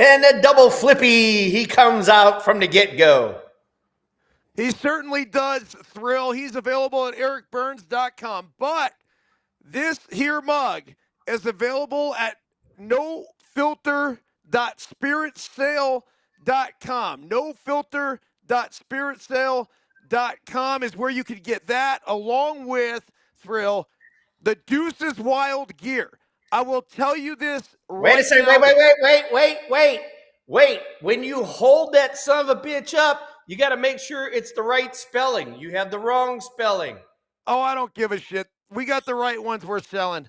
And a double flippy. He comes out from the get-go. He certainly does, Thrill. He's available at ericbyrnes.com. But this here mug is available at nofilter.spiritsale.com. Nofilter.spiritsale.com is where you can get that, along with, Thrill, the Deuces Wild gear. I will tell you this Wait a right second. now. Wait. When you hold that son of a bitch up, you got to make sure it's the right spelling. You have the wrong spelling. Oh, I don't give a shit. We got the right ones we're selling.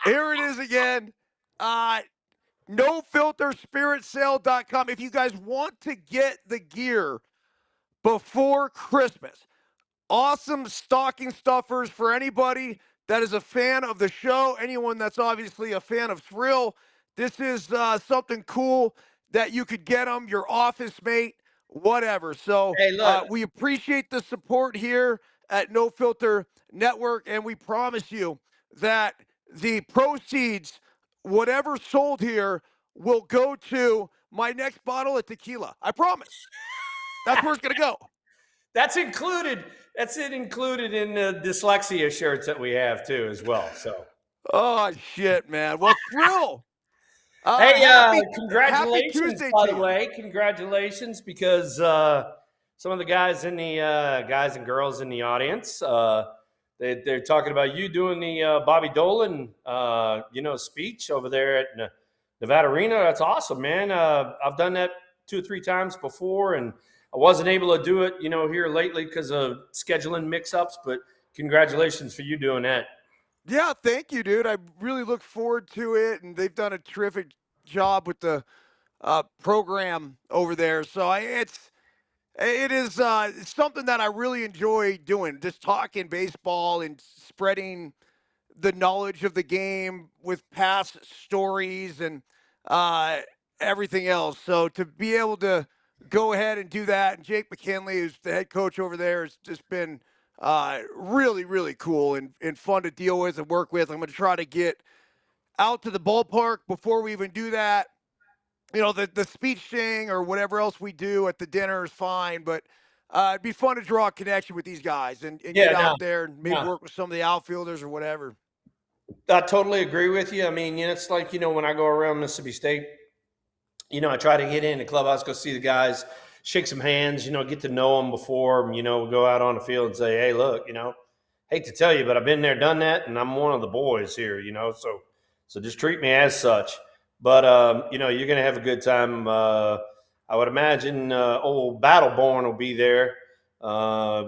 Here it is again. NoFilterSpiritSale.com. If you guys want to get the gear before Christmas, awesome stocking stuffers for anybody that is a fan of the show, anyone that's obviously a fan of Thrill. This is something cool that you could get them, your office mate, whatever. So Hey, look. we appreciate the support here at No Filter Network, and we promise you that the proceeds, whatever sold here, will go to my next bottle of tequila. I promise. That's where it's going to go. That's included. That's included in the dyslexia shirts that we have too, as well. So, Oh shit, man! Well, Thrill. hey, Happy congratulations, Tuesday by to the you. way. Congratulations, because some of the guys in the guys and girls in the audience, they're talking about you doing the Bobby Dolan, speech over there at Nevada Arena. That's awesome, man. I've done that 2 or 3 times before, and I wasn't able to do it, here lately because of scheduling mix-ups. But congratulations for you doing that. Yeah, thank you, dude. I really look forward to it, and they've done a terrific job with the program over there. So it's something that I really enjoy doing, just talking baseball and spreading the knowledge of the game with past stories and uh, everything else. So to be able to go ahead and do that, and Jake McKinley, who's the head coach over there, has just been really, really cool and fun to deal with and work with. I'm going to try to get out to the ballpark before we even do that. The speech thing or whatever else we do at the dinner is fine, but it'd be fun to draw a connection with these guys and Yeah, get out there and maybe no. work with some of the outfielders or whatever. I totally agree with you. I mean, it's like, when I go around Mississippi State, I try to get in the clubhouse, go see the guys, shake some hands, get to know them before, go out on the field and say, hey, look, hate to tell you, but I've been there, done that, and I'm one of the boys here, so just treat me as such. But, you're going to have a good time. I would imagine old Battleborn will be there,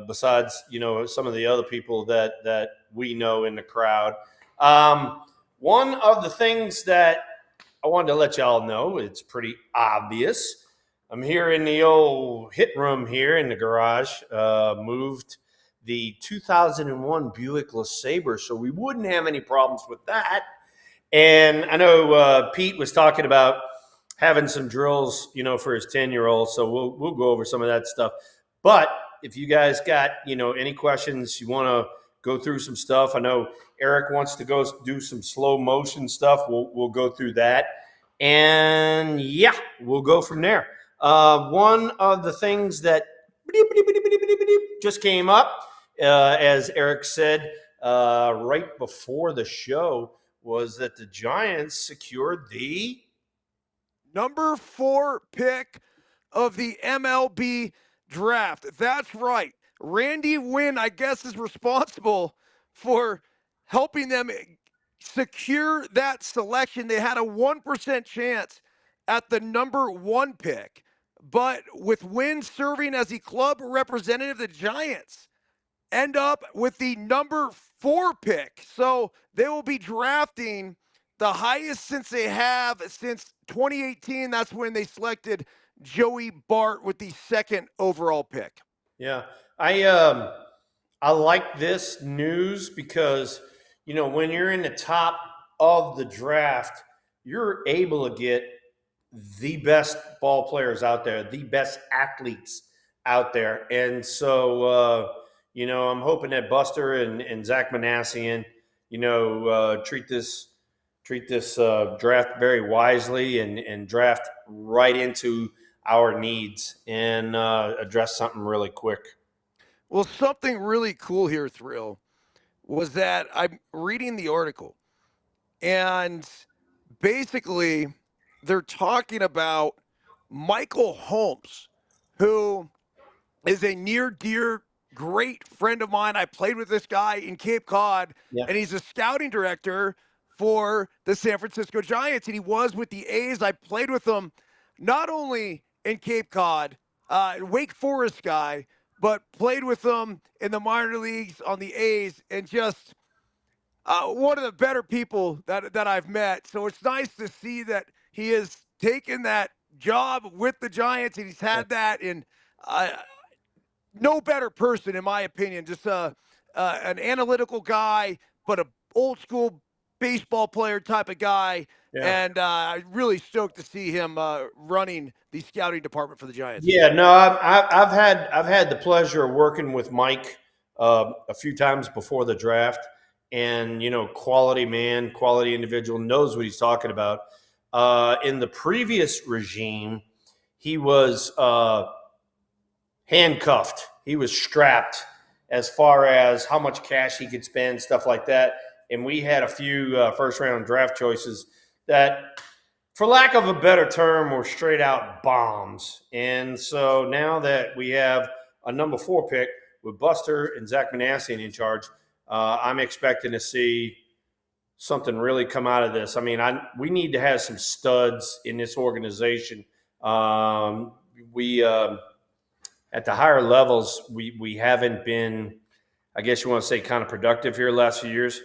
besides, some of the other people that we know in the crowd. One of the things that I wanted to let y'all know, it's pretty obvious. I'm here in the old hit room here in the garage, moved the 2001 Buick LeSabre, so we wouldn't have any problems with that. And I know Pete was talking about having some drills, for his 10-year-old, so we'll go over some of that stuff. But if you guys got, any questions, you want to go through some stuff. I know Eric wants to go do some slow motion stuff. We'll go through that. And yeah, we'll go from there. One of the things that just came up, as Eric said right before the show, was that the Giants secured the number 4 pick of the MLB draft. That's right. Randy Wynn, I guess, is responsible for helping them secure that selection. They had a 1% chance at the number 1 pick. But with Wynn serving as the club representative, the Giants end up with the number 4 pick. So they will be drafting the highest since 2018. That's when they selected Joey Bart with the 2nd overall pick. Yeah. I like this news because, when you're in the top of the draft, you're able to get the best ball players out there, the best athletes out there. And so, I'm hoping that Buster and Zach Manassian, treat this treat this draft very wisely and draft right into our needs and address something really quick. Well, something really cool here, Thrill, was that I'm reading the article, and basically they're talking about Michael Holmes, who is a near dear great friend of mine. I played with this guy in Cape Cod, Yeah. and he's a scouting director for the San Francisco Giants, and he was with the A's. I played with him not only in Cape Cod, Wake Forest guy, but played with him in the minor leagues on the A's, and just one of the better people that I've met. So it's nice to see that he has taken that job with the Giants, and he's had that. And no better person, in my opinion. Just an analytical guy, but a old school baseball player type of guy. Yeah. And I'm really stoked to see him running the scouting department for the Giants. Yeah, no, I've had the pleasure of working with Mike a few times before the draft, and quality man, quality individual, knows what he's talking about. In the previous regime, he was handcuffed. He was strapped as far as how much cash he could spend, stuff like that. And we had a few first round draft choices that, for lack of a better term, were straight out bombs. And so now that we have a number 4 pick with Buster and Zach Manassian in charge, I'm expecting to see something really come out of this. I mean, we need to have some studs in this organization. We at the higher levels, we haven't been, I guess you want to say, kind of productive here the last few years.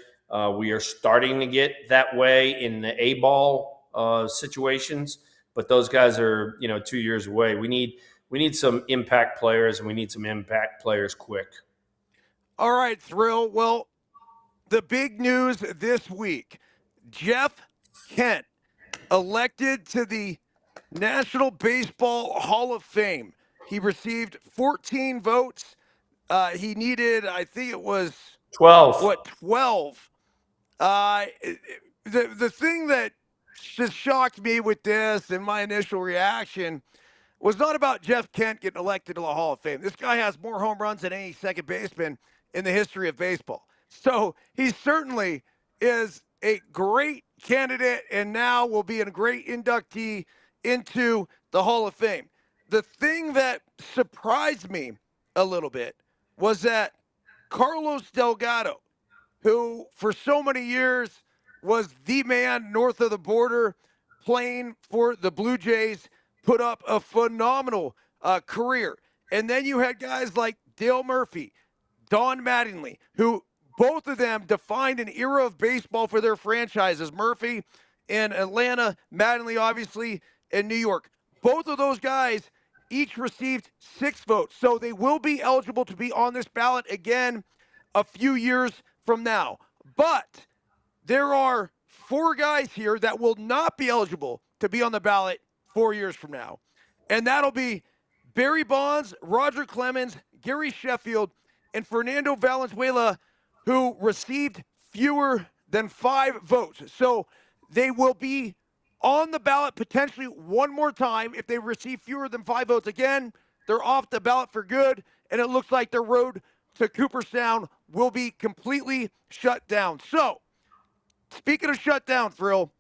We are starting to get that way in the A-ball situations, but those guys are 2 years away. We need some impact players, and we need some impact players quick. All right, Thrill. Well, the big news this week: Jeff Kent elected to the National Baseball Hall of Fame. He received 14 votes. He needed, I think it was 12. 12. The thing that just shocked me with this and my initial reaction was not about Jeff Kent getting elected to the Hall of Fame. This guy has more home runs than any second baseman in the history of baseball. So he certainly is a great candidate and now will be a great inductee into the Hall of Fame. The thing that surprised me a little bit was that Carlos Delgado, who for so many years was the man north of the border playing for the Blue Jays, put up a phenomenal career. And then you had guys like Dale Murphy, Don Mattingly, who both of them defined an era of baseball for their franchises. Murphy in Atlanta, Mattingly obviously in New York. Both of those guys each received 6 votes. So they will be eligible to be on this ballot again a few years from now. But there are 4 guys here that will not be eligible to be on the ballot 4 years from now. And that'll be Barry Bonds, Roger Clemens, Gary Sheffield, and Fernando Valenzuela, who received fewer than 5 votes. So they will be on the ballot potentially one more time. If they receive fewer than 5 votes again, they're off the ballot for good, and it looks like their road to Cooperstown will be completely shut down. So, speaking of shut down, Thrill,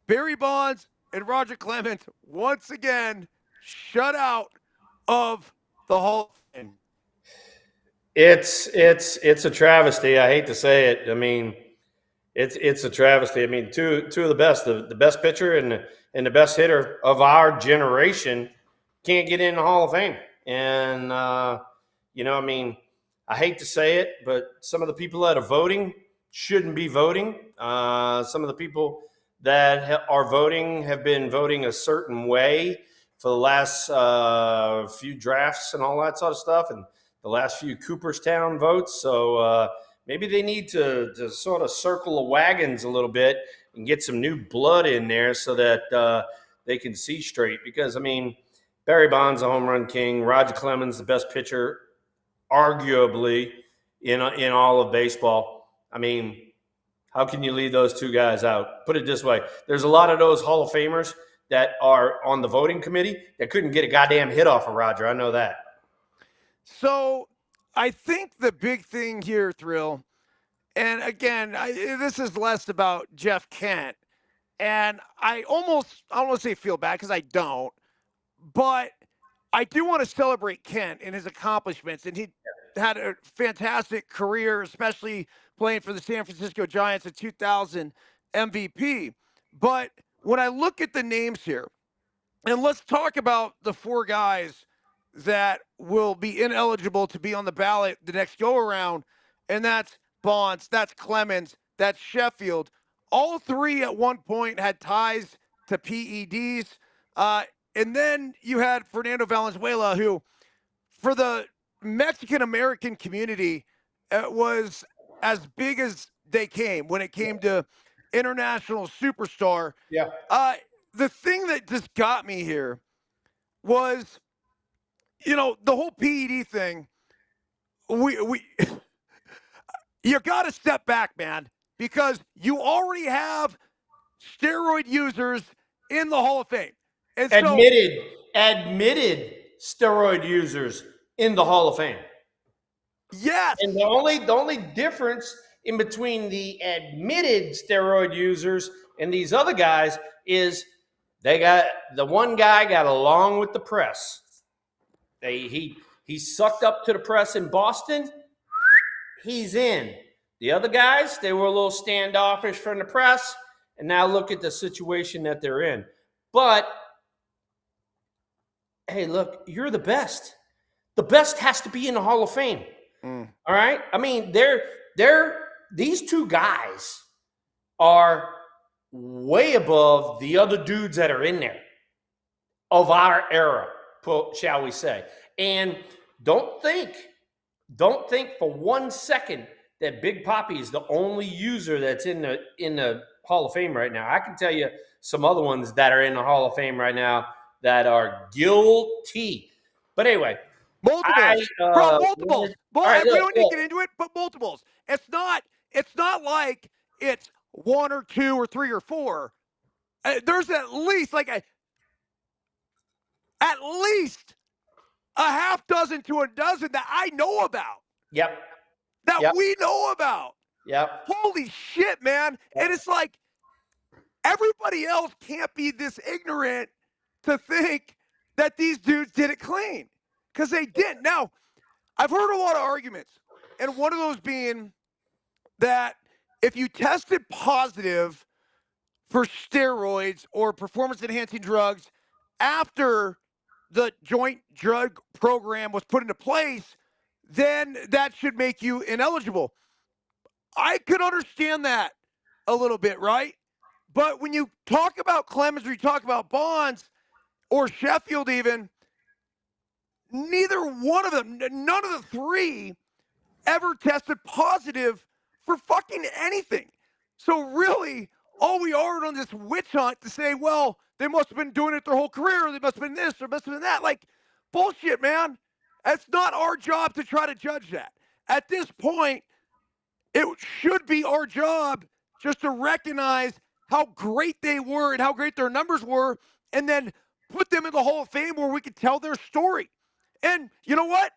Barry Bonds and Roger Clemens once again shut out of the Hall of Fame. It's a travesty. I hate to say it. I mean, it's a travesty. I mean, two of the best, the best pitcher and the best hitter of our generation can't get in the Hall of Fame. And I mean, I hate to say it, but some of the people that are voting shouldn't be voting. Some of the people that are voting have been voting a certain way for the last few drafts and all that sort of stuff, and the last few Cooperstown votes. So maybe they need to sort of circle the wagons a little bit and get some new blood in there so that they can see straight. Because, I mean, Barry Bonds, a home run king. Roger Clemens, the best pitcher, arguably, in all of baseball. I mean, How can you leave those two guys out? Put it this way. There's a lot of those Hall of Famers that are on the voting committee that couldn't get a goddamn hit off of Roger. I know that. So I think the big thing here, Thrill, and again, this is less about Jeff Kent. And I don't want to say feel bad because I don't, but I do want to celebrate Kent and his accomplishments. And he had a fantastic career, especially playing for the San Francisco Giants in 2000 MVP. But when I look at the names here, and let's talk about the four guys that will be ineligible to be on the ballot the next go around, and that's Bonds, that's Clemens, that's Sheffield. All three at one point had ties to PEDs. And then you had Fernando Valenzuela, who, for the Mexican American community, was as big as they came when it came to international superstar. Yeah. The thing that just got me here was, the whole PED thing. We you got to step back, man, because you already have steroid users in the Hall of Fame. And admitted steroid users in the Hall of Fame. Yes. And the only difference in between the admitted steroid users and these other guys is the one guy got along with the press. He sucked up to the press in Boston. He's in. The other guys, they were a little standoffish from the press, and now look at the situation that they're in. But hey, look, you're the best. The best has to be in the Hall of Fame. All right? I mean, these two guys are way above the other dudes that are in there of our era, shall we say. And don't think for 1 second that Big Papi is the only user that's in the Hall of Fame right now. I can tell you some other ones that are in the Hall of Fame right now that are guilty. But anyway, multiples. Multiples. Right, we don't need to get into it, but multiples. It's not like it's one or two or three or four. There's at least a half dozen to a dozen that I know about. Yep. That we know about. Yep. Holy shit, man. Yep. And it's like everybody else can't be this ignorant to think that these dudes did it clean, because they didn't. Now, I've heard a lot of arguments, and one of those being that if you tested positive for steroids or performance-enhancing drugs after the joint drug program was put into place, then that should make you ineligible. I could understand that a little bit, right? But when you talk about Clemens or you talk about Bonds or Sheffield even, neither one of them, none of the three ever tested positive for fucking anything. So really, all we are on this witch hunt to say, well, they must have been doing it their whole career, or they must have been this, or must have been that. Like, bullshit, man. It's not our job to try to judge that. At this point, it should be our job just to recognize how great they were and how great their numbers were, and then put them in the Hall of Fame where we can tell their story. And you know what?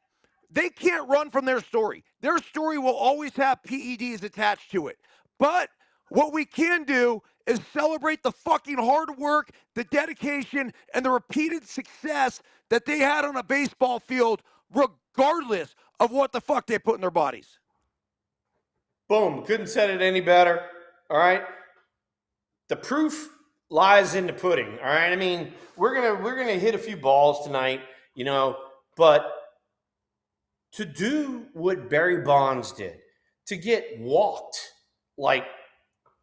They can't run from their story. Their story will always have PEDs attached to it. But what we can do is celebrate the fucking hard work, the dedication, and the repeated success that they had on a baseball field, regardless of what the fuck they put in their bodies. Boom. Couldn't said it any better. All right. The proof lies in the pudding. All right. I mean, we're gonna hit a few balls tonight, but to do what Barry Bonds did, to get walked like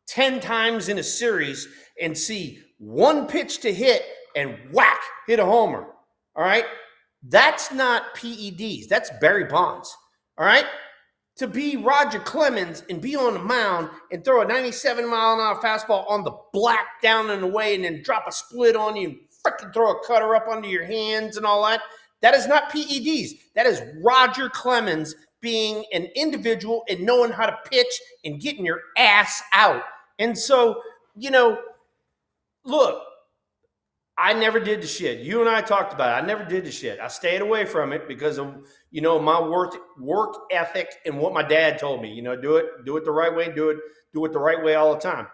10 times in a series and see one pitch to hit and whack, hit a homer. All right. That's not PEDs. That's Barry Bonds. All right. To be Roger Clemens and be on the mound and throw a 97-mile-an-hour fastball on the black down and away and then drop a split on you and freaking throw a cutter up under your hands and all that. That is not PEDs. That is Roger Clemens being an individual and knowing how to pitch and getting your ass out. And so, look, I never did the shit. You and I talked about it. I never did the shit. I stayed away from it because of, my work ethic and what my dad told me. Do it the right way, do it the right way all the time.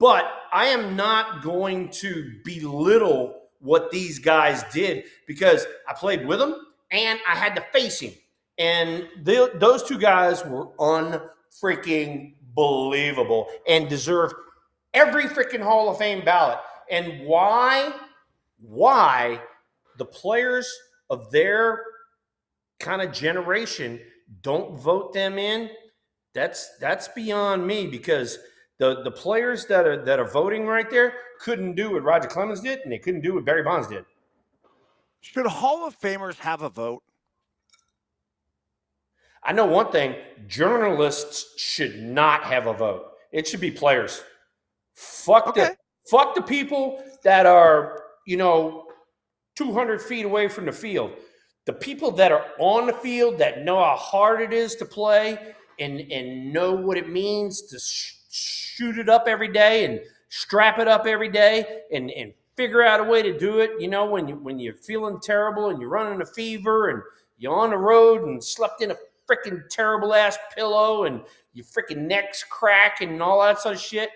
But I am not going to belittle what these guys did because I played with them and I had to face him. And those two guys were unfreaking believable and deserve every freaking Hall of Fame ballot. And why the players of their kind of generation don't vote them in, that's beyond me, because the players that are voting right there couldn't do what Roger Clemens did, and they couldn't do what Barry Bonds did. Should Hall of Famers have a vote? I know one thing: journalists should not have a vote. It should be players. Fuck the people that are 200 feet away from the field. The people that are on the field that know how hard it is to play and know what it means to shoot it up every day and strap it up every day and figure out a way to do it. When you're feeling terrible and you're running a fever and you're on the road and slept in a freaking terrible ass pillow and your freaking neck's cracking and all that sort of shit.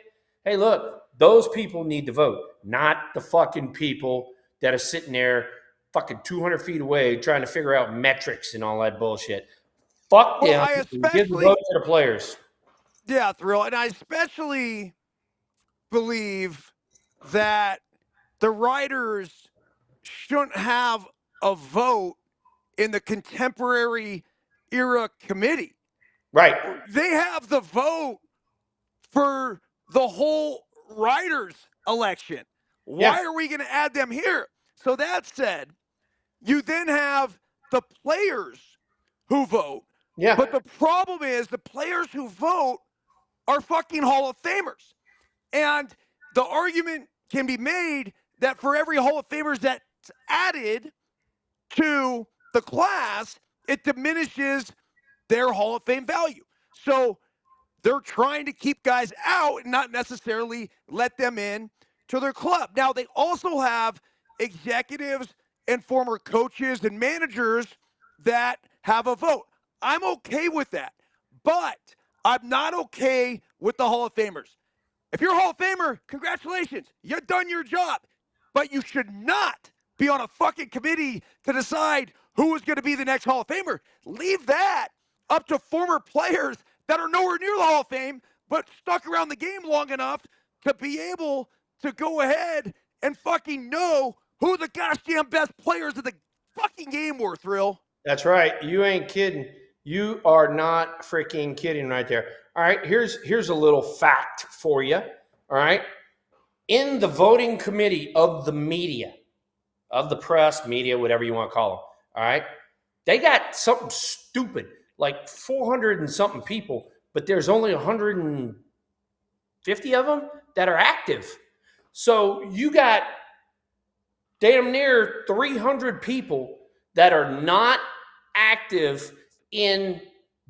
Hey, look, those people need to vote, not the fucking people that are sitting there fucking 200 feet away trying to figure out metrics and all that bullshit. Fuck them. Give the vote to the players. Yeah, Thrill. And I especially believe that the writers shouldn't have a vote in the contemporary era committee. Right. They have the vote for the whole writers election. Why are we going to add them here? So that said, you then have the players who vote. Yeah. But the problem is the players who vote are fucking Hall of Famers. And the argument can be made that for every Hall of Famers that's added to the class, it diminishes their Hall of Fame value. So they're trying to keep guys out and not necessarily let them in to their club. Now, they also have executives and former coaches and managers that have a vote. I'm okay with that, but I'm not okay with the Hall of Famers. If you're a Hall of Famer, congratulations. You've done your job, but you should not be on a fucking committee to decide who is going to be the next Hall of Famer. Leave that up to former players that are nowhere near the Hall of Fame, but stuck around the game long enough to be able to go ahead and fucking know who the goddamn best players of the fucking game were, Thrill. That's right. You ain't kidding. You are not freaking kidding right there. All right, here's a little fact for you. All right. In the voting committee of the media, of the press, media, whatever you want to call them, all right, they got something stupid, like 400 and something people, but there's only 150 of them that are active. So you got damn near 300 people that are not active in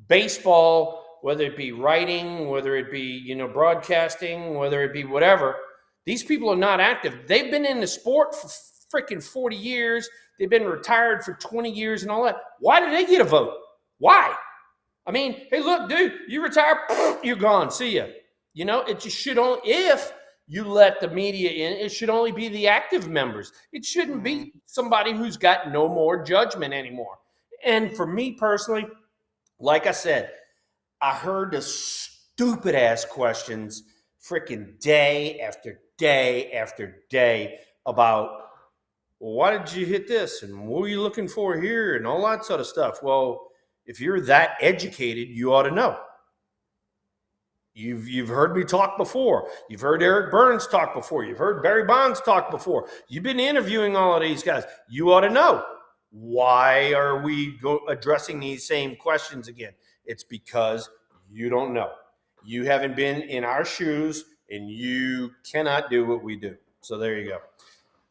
baseball, whether it be writing, whether it be, broadcasting, whether it be whatever. These people are not active. They've been in the sport for freaking 40 years. They've been retired for 20 years and all that. Why do they get a vote? Why? I mean, hey, look, dude, you retire, you're gone. See ya. It just should only, if you let the media in, it should only be the active members. It shouldn't be somebody who's got no more judgment anymore. And for me personally, like I said, I heard the stupid ass questions freaking day after day after day about, well, why did you hit this? And what were you looking for here? And all that sort of stuff. Well, if you're that educated, you ought to know. You've heard me talk before. You've heard Eric Byrnes talk before. You've heard Barry Bonds talk before. You've been interviewing all of these guys. You ought to know. Why are we addressing these same questions again? It's because you don't know. You haven't been in our shoes, and you cannot do what we do. So there you go.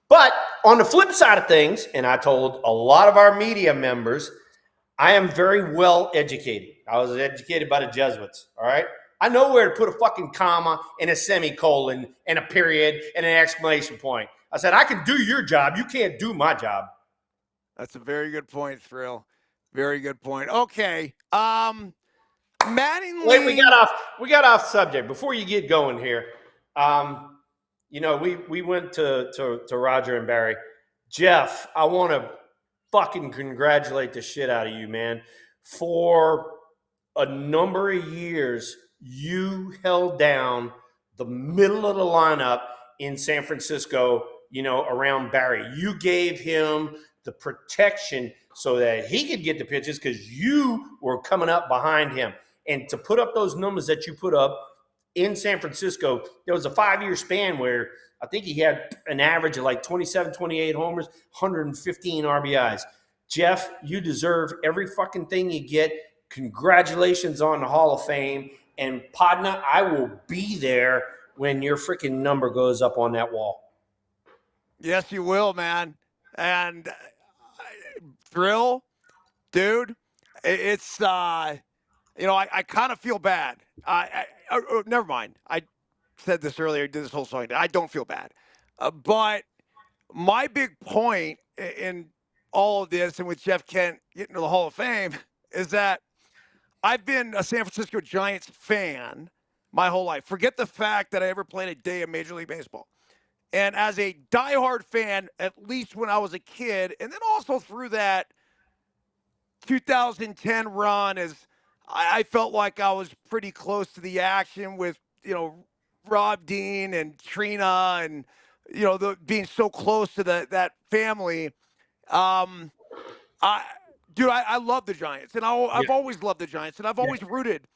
But on the flip side of things, and I told a lot of our media members, I am very well educated. I was educated by the Jesuits. All right. I know where to put a fucking comma and a semicolon and a period and an exclamation point. I said, I can do your job. You can't do my job. That's a very good point, Thrill. Very good point. Okay. Mattingly. Wait, we got off subject. Before you get going here, we went to Roger and Barry. Jeff, I want to fucking congratulate the shit out of you, man. For a number of years, you held down the middle of the lineup in San Francisco, around Barry. You gave him the protection so that he could get the pitches because you were coming up behind him. And to put up those numbers that you put up in San Francisco, there was a 5-year span where I think he had an average of like 27, 28 homers, 115 RBIs. Jeff, you deserve every fucking thing you get. Congratulations on the Hall of Fame. And Podna, I will be there when your freaking number goes up on that wall. Yes, you will, man. And Thrill, dude, it's I kind of feel bad. Never mind. I said this earlier. Did this whole song. I don't feel bad, but my big point in all of this, and with Jeff Kent getting to the Hall of Fame, is that I've been a San Francisco Giants fan my whole life. Forget the fact that I ever played a day of Major League Baseball. And as a diehard fan, at least when I was a kid, and then also through that 2010 run, as I felt like I was pretty close to the action with, Rob Dean and Trina and, being so close to that family. I love the Giants, and I've always loved the Giants, and I've always rooted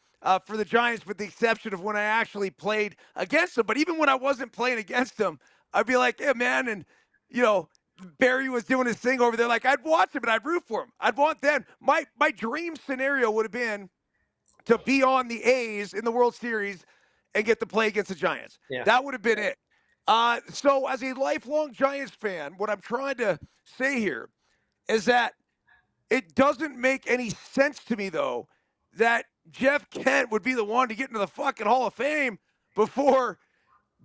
for the Giants, with the exception of when I actually played against them. But even when I wasn't playing against them, I'd be like, yeah, man, and, Barry was doing his thing over there. Like, I'd watch him and I'd root for him. I'd want them. My dream scenario would have been to be on the A's in the World Series and get to play against the Giants. Yeah. That would have been it. So as a lifelong Giants fan, what I'm trying to say here is that it doesn't make any sense to me, though, that Jeff Kent would be the one to get into the fucking Hall of Fame before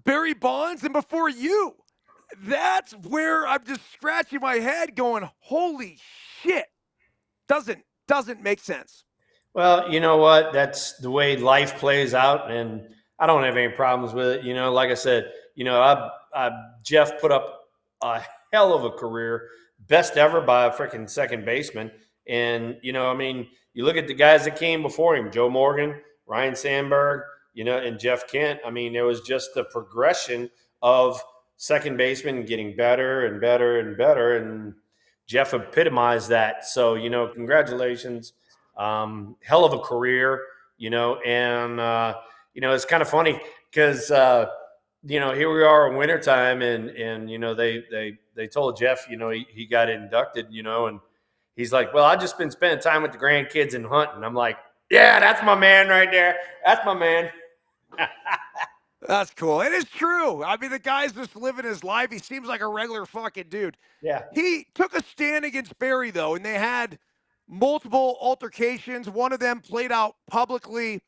Barry Bonds and before you. That's where I'm just scratching my head going, holy shit. Doesn't make sense. Well, you know what? That's the way life plays out, and I don't have any problems with it. Like I said, Jeff put up a hell of a career, best ever by a freaking second baseman. And, you look at the guys that came before him, Joe Morgan, Ryan Sandberg, and Jeff Kent. There was just the progression of second baseman getting better and better and better. And Jeff epitomized that. So, congratulations. Hell of a career, and, it's kind of funny because, here we are in wintertime and they told Jeff, he got inducted, and he's like, well, I've just been spending time with the grandkids and hunting. I'm like, yeah, that's my man right there. That's my man. That's cool. It is true. The guy's just living his life. He seems like a regular fucking dude. Yeah. He took a stand against Barry, though, and they had multiple altercations. One of them played out publicly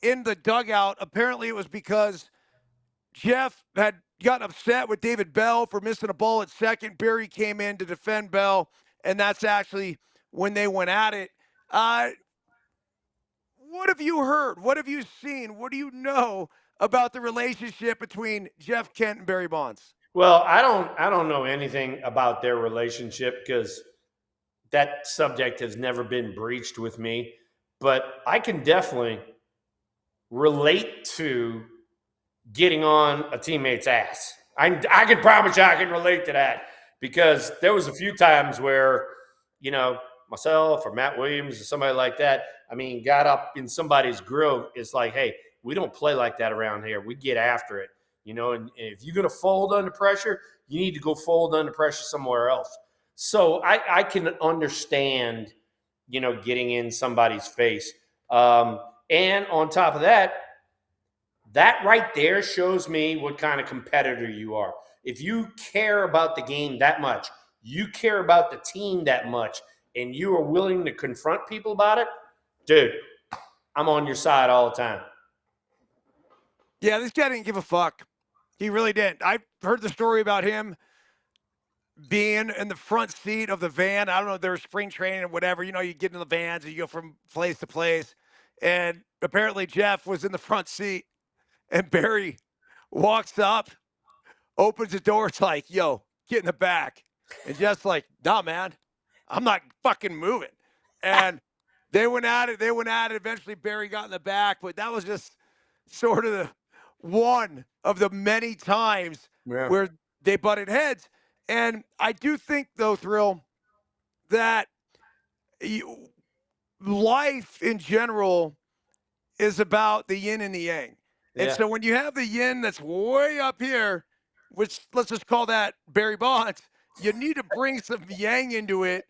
in the dugout. Apparently, it was because Jeff had gotten upset with David Bell for missing a ball at second. Barry came in to defend Bell, and that's actually when they went at it. What have you heard? What have you seen? What do you know about the relationship between Jeff Kent and Barry Bonds? Well, I don't know anything about their relationship because that subject has never been breached with me, but I can definitely relate to getting on a teammate's ass. I can promise you I can relate to that because there was a few times where, myself or Matt Williams or somebody like that, got up in somebody's grill. It's like, hey, we don't play like that around here. We get after it, and if you're going to fold under pressure, you need to go fold under pressure somewhere else. So I can understand, getting in somebody's face. And on top of that right there shows me what kind of competitor you are. If you care about the game that much, you care about the team that much, and you are willing to confront people about it, dude, I'm on your side all the time. Yeah, this guy didn't give a fuck. He really didn't. I heard the story about him being in the front seat of the van. I don't know if there was spring training or whatever. You know, you get in the vans and you go from place to place. And apparently Jeff was in the front seat and Barry walks up, opens the door. It's like, yo, get in the back. And Jeff's like, nah, man, I'm not fucking moving. And they went at it. They went at it. Eventually Barry got in the back, but that was just sort of the one of the many times where they butted heads. And I do think, though, Thrill, that life in general is about the yin and the yang. And so when you have the yin that's way up here, which let's just call that Barry Bonds, you need to bring some yang into it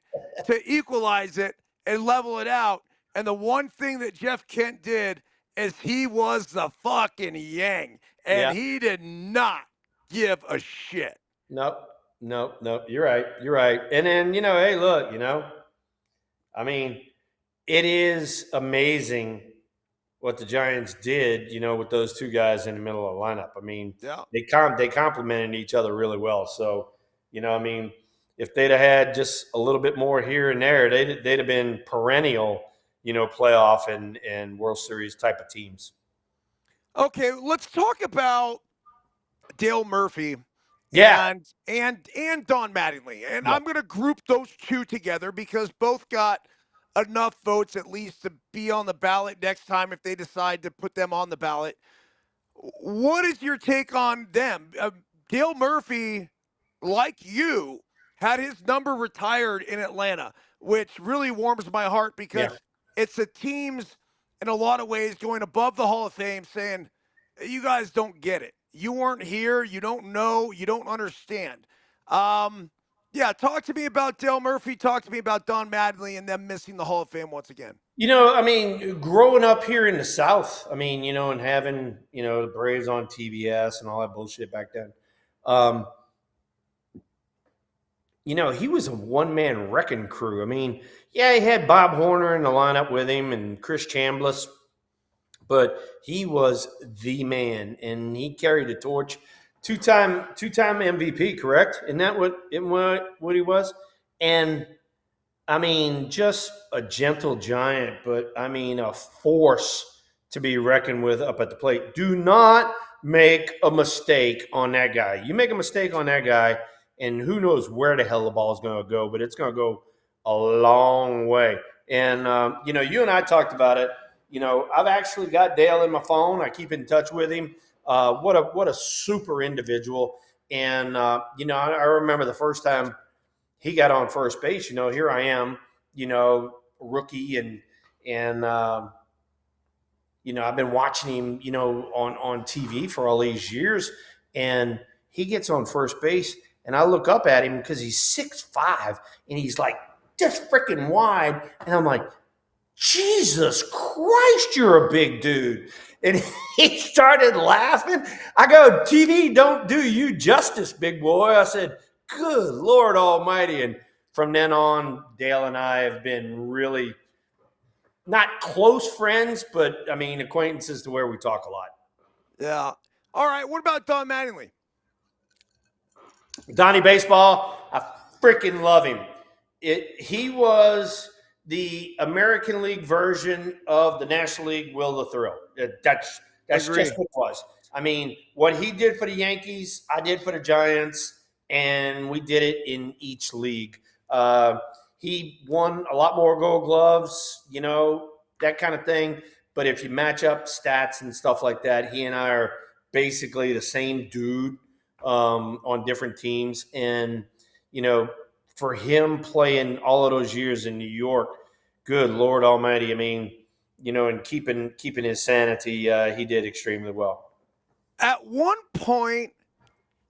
to equalize it and level it out. And the one thing that Jeff Kent did is he was the fucking yang. And he did not give a shit. Nope. You're right. And then, hey, look, I mean, it is amazing what the Giants did, with those two guys in the middle of the lineup. I mean, they complemented each other really well. So, I mean, if they'd have had just a little bit more here and there, they'd have been perennial, playoff and World Series type of teams. Okay, let's talk about Dale Murphy. And Don Mattingly. And I'm going to group those two together because both got enough votes at least to be on the ballot next time if they decide to put them on the ballot. What is your take on them? Dale Murphy, like you, had his number retired in Atlanta, which really warms my heart because it's the teams in a lot of ways going above the Hall of Fame saying, you guys don't get it. You weren't here. You don't know. You don't understand. Talk to me about Dale Murphy. Talk to me about Don Mattingly and them missing the Hall of Fame once again. I mean, growing up here in the South, I mean, and having, the Braves on TBS and all that bullshit back then. He was a one-man wrecking crew. I mean, he had Bob Horner in the lineup with him and Chris Chambliss, but he was the man, and he carried the torch. Two-time MVP, correct? Isn't that what he was? And I mean, just a gentle giant, but I mean, a force to be reckoned with up at the plate. Do not make a mistake on that guy. You make a mistake on that guy, and who knows where the hell the ball is going to go, but it's going to go a long way. And, you and I talked about it. I've actually got Dale in my phone. I keep in touch with him. What a super individual. And, I remember the first time he got on first base, here I am, rookie and I've been watching him, on TV for all these years, and he gets on first base and I look up at him because he's 6'5" and he's like just freaking wide. And I'm like, Jesus Christ, you're a big dude. And he started laughing. I go, TV don't do you justice, big boy. I said, good Lord Almighty. And from then on, Dale and I have been really not close friends, but I mean, acquaintances to where we talk a lot. Yeah. All right. What about Don Mattingly? Donnie Baseball, I freaking love him. He was the American League version of the National League Will the Thrill. That's just what it was. I mean, what he did for the Yankees, I did for the Giants, and we did it in each league. He won a lot more Gold Gloves, that kind of thing. But if you match up stats and stuff like that, he and I are basically the same dude on different teams. And, for him playing all of those years in New York, good Lord Almighty, I mean, and keeping his sanity, he did extremely well. At one point,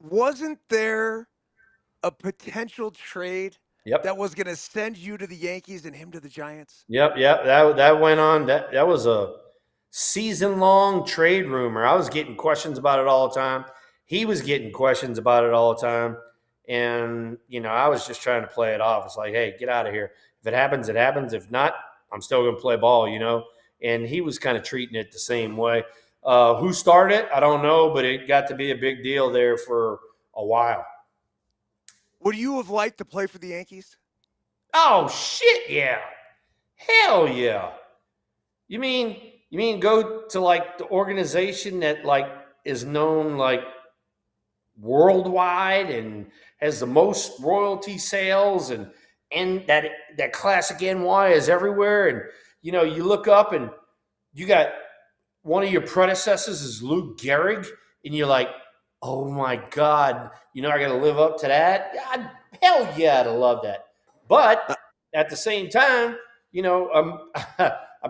wasn't there a potential trade that was going to send you to the Yankees and him to the Giants? Yep. That went on. That was a season-long trade rumor. I was getting questions about it all the time. He was getting questions about it all the time. And, I was just trying to play it off. It's like, hey, get out of here. If If it happens, it happens. If not, I'm still going to play ball, And he was kind of treating it the same way. Who started it? I don't know, but it got to be a big deal there for a while. Would you have liked to play for the Yankees? Oh shit, yeah. Hell yeah. You mean go to like the organization that like is known like worldwide and has the most royalty sales and that classic NY is everywhere, and you look up and you got one of your predecessors is Lou Gehrig, and you're like, oh my God, I got to live up to that. God, hell yeah, I'd love that. But at the same time, I'm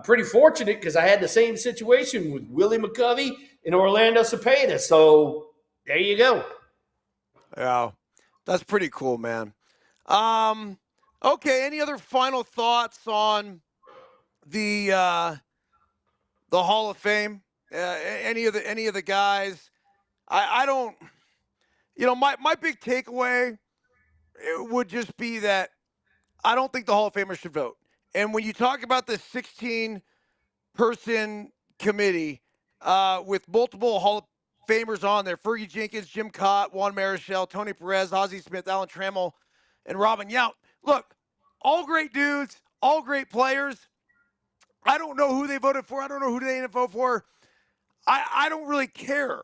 pretty fortunate because I had the same situation with Willie McCovey and Orlando Cepeda. So there you go. Yeah, that's pretty cool, man. Okay. Any other final thoughts on the Hall of Fame? Any of the guys? I don't. My big takeaway it would just be that I don't think the Hall of Famers should vote. And when you talk about the 16-person committee with multiple Hall of Famers on there, Fergie Jenkins, Jim Cott, Juan Marichal, Tony Perez, Ozzie Smith, Alan Trammell, and Robin Yount. Look, all great dudes, all great players. I don't know who they voted for. I don't know who they didn't vote for. I don't really care.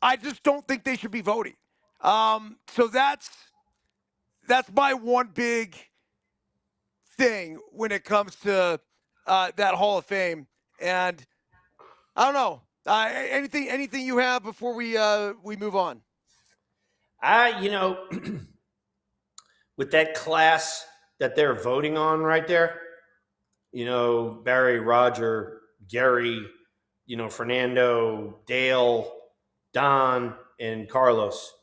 I just don't think they should be voting. So that's my one big thing when it comes to that Hall of Fame. And I don't know. Anything you have before we move on? With that class that they're voting on right there, Barry, Roger, Gary, Fernando, Dale, Don, and Carlos.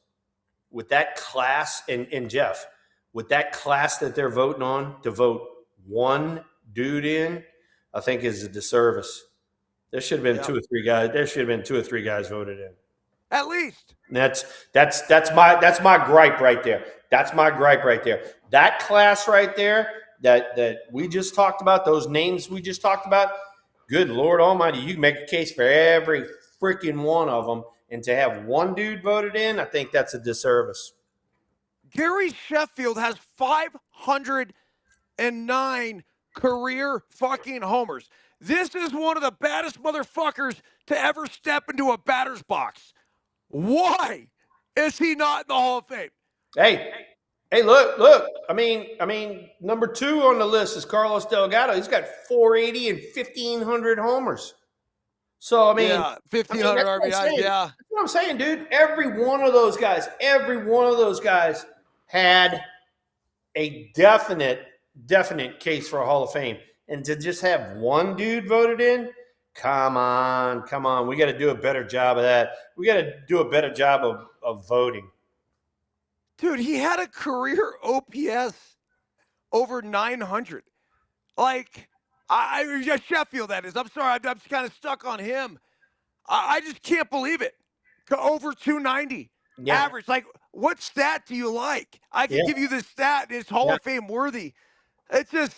With that class, and Jeff, with that class that they're voting on, to vote one dude in, I think is a disservice. There should have been two or three guys. There should have been 2 or 3 guys voted in. At least. And that's my gripe right there. That's my gripe right there. That class right there that we just talked about, those names we just talked about, good Lord Almighty, you can make a case for every freaking one of them. And to have one dude voted in, I think that's a disservice. Gary Sheffield has 509 career fucking homers. This is one of the baddest motherfuckers to ever step into a batter's box. Why is he not in the Hall of Fame? Hey, look. I mean, number 2 on the list is Carlos Delgado. He's got 480 and 1,500 homers. So, I mean, 1,500 RBIs, yeah. That's what I'm saying, dude. Every one of those guys had a definite case for a Hall of Fame. And to just have one dude voted in, come on. We got to do a better job of that. We got to do a better job of voting. Dude, he had a career OPS over 900. Like, Sheffield, that is. I'm sorry, I'm kind of stuck on him. I just can't believe it. Over 290 average. Like, what stat do you like? I can give you this stat, and it's Hall of Fame worthy. It's just,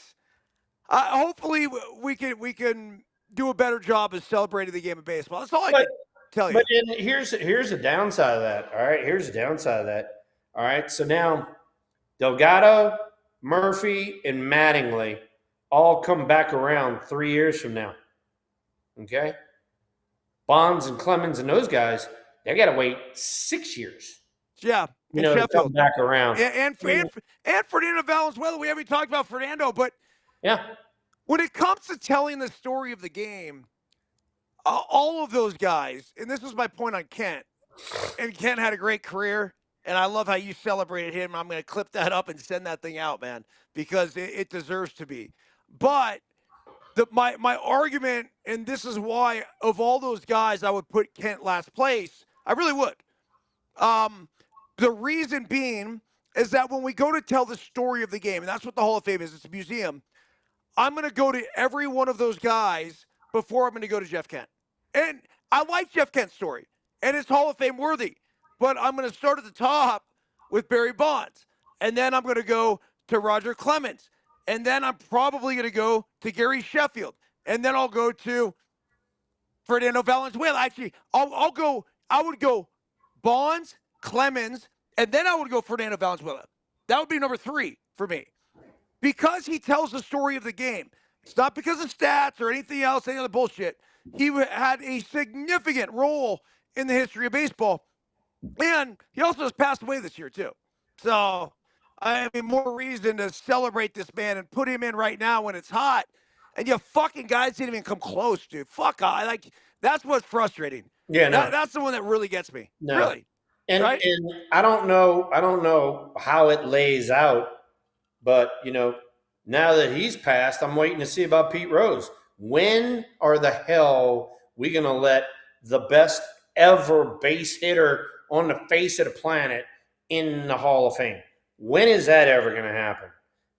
hopefully we can do a better job of celebrating the game of baseball. That's all I can tell you. But then here's the downside of that. All right, here's the downside of that. All right, so now Delgado, Murphy, and Mattingly all come back around 3 years from now. Okay? Bonds and Clemens and those guys, they got to wait 6 years. Yeah. To come back around. And Fernando Valenzuela. We haven't talked about Fernando, but yeah, when it comes to telling the story of the game, all of those guys, and this was my point on Kent, and Kent had a great career, and I love how you celebrated him. I'm going to clip that up and send that thing out, man, because it deserves to be. But my argument, and this is why, of all those guys, I would put Kent last place. I really would. The reason being is that when we go to tell the story of the game, and that's what the Hall of Fame is, it's a museum, I'm going to go to every one of those guys before I'm going to go to Jeff Kent. And I like Jeff Kent's story, and it's Hall of Fame worthy. But I'm going to start at the top with Barry Bonds, and then I'm going to go to Roger Clemens, and then I'm probably going to go to Gary Sheffield, and then I'll go to Fernando Valenzuela. Actually, I would go Bonds, Clemens, and then I would go Fernando Valenzuela. That would be number 3 for me because he tells the story of the game. It's not because of stats or anything else, any other bullshit. He had a significant role in the history of baseball, and he also has passed away this year too. So, I mean, more reason to celebrate this man and put him in right now when it's hot. And you fucking guys didn't even come close, dude. Fuck, like that's what's frustrating. Yeah, no, That's the one that really gets me. no. Really, And right? I don't know how it lays out, but now that he's passed, I'm waiting to see about Pete Rose. When are the hell we gonna let the best ever base hitter on the face of the planet in the Hall of Fame? When is that ever gonna happen?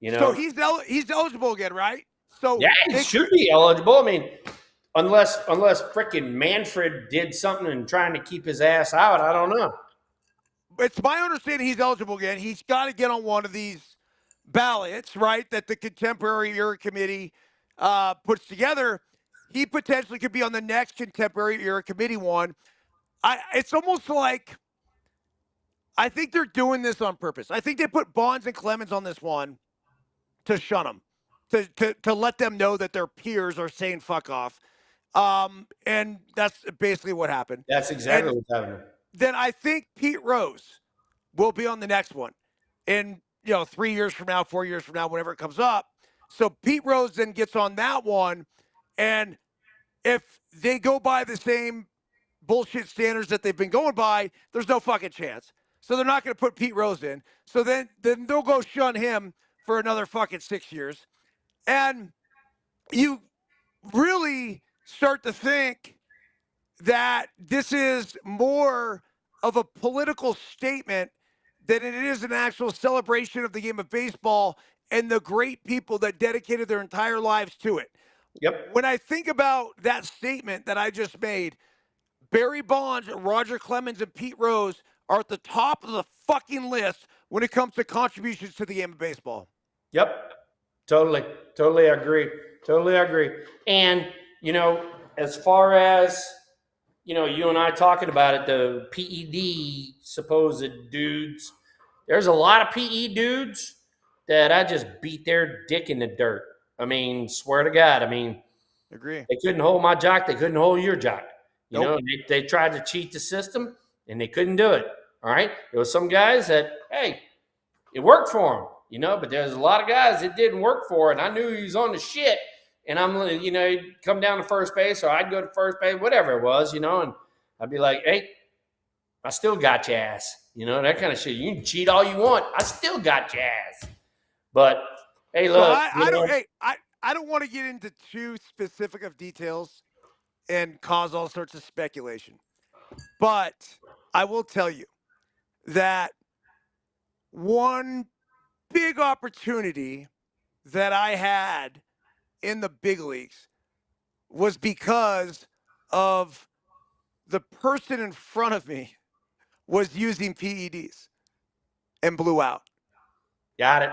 So he's eligible again, right? So Yeah, he should be eligible. I mean, unless freaking Manfred did something and trying to keep his ass out, I don't know. It's my understanding he's eligible again. He's got to get on one of these ballots, right? That the Contemporary Era Committee puts together. He potentially could be on the next Contemporary Era Committee one. It's almost like I think they're doing this on purpose. I think they put Bonds and Clemens on this one to shun them, to let them know that their peers are saying fuck off. And that's basically what happened. That's exactly And what's happening. then I think Pete Rose will be on the next one in 3 years from now, 4 years from now, whenever it comes up. So Pete Rose then gets on that one, and if they go by the same bullshit standards that they've been going by, there's no fucking chance. So they're not going to put Pete Rose in. So then they'll go shun him for another fucking 6 years. And you really start to think that this is more of a political statement than it is an actual celebration of the game of baseball and the great people that dedicated their entire lives to it. Yep. When I think about that statement that I just made, Barry Bonds, Roger Clemens, and Pete Rose are at the top of the fucking list when it comes to contributions to the game of baseball. Yep. Totally agree. Totally agree. And, as far as, you and I talking about it, the PED supposed dudes, there's a lot of PE dudes that I just beat their dick in the dirt. I mean, swear to God. I mean, Agree. they couldn't hold my jock. They couldn't hold your jock. Nope. They tried to cheat the system and they couldn't do it. All right. There was some guys that, hey, it worked for them, but there's a lot of guys it didn't work for. And I knew he was on the shit. And I'm, he'd come down to first base or I'd go to first base, whatever it was, and I'd be like, hey, I still got your ass. That kind of shit. You can cheat all you want. I still got your ass. But hey, look. So I don't want to get into too specific of details and cause all sorts of speculation. But I will tell you that one big opportunity that I had in the big leagues was because of the person in front of me was using PEDs and blew out. Got it.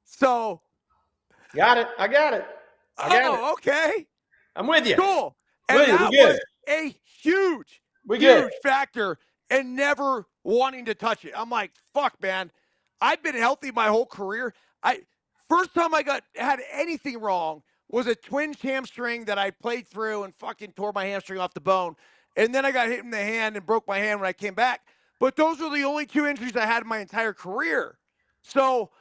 So. Got it. I got it. Okay. I'm with you. Cool. And that was a huge factor in never wanting to touch it. I'm like, fuck, man. I've been healthy my whole career. First time I had anything wrong was a twin hamstring that I played through and fucking tore my hamstring off the bone. And then I got hit in the hand and broke my hand when I came back. But those were the only 2 injuries I had in my entire career. So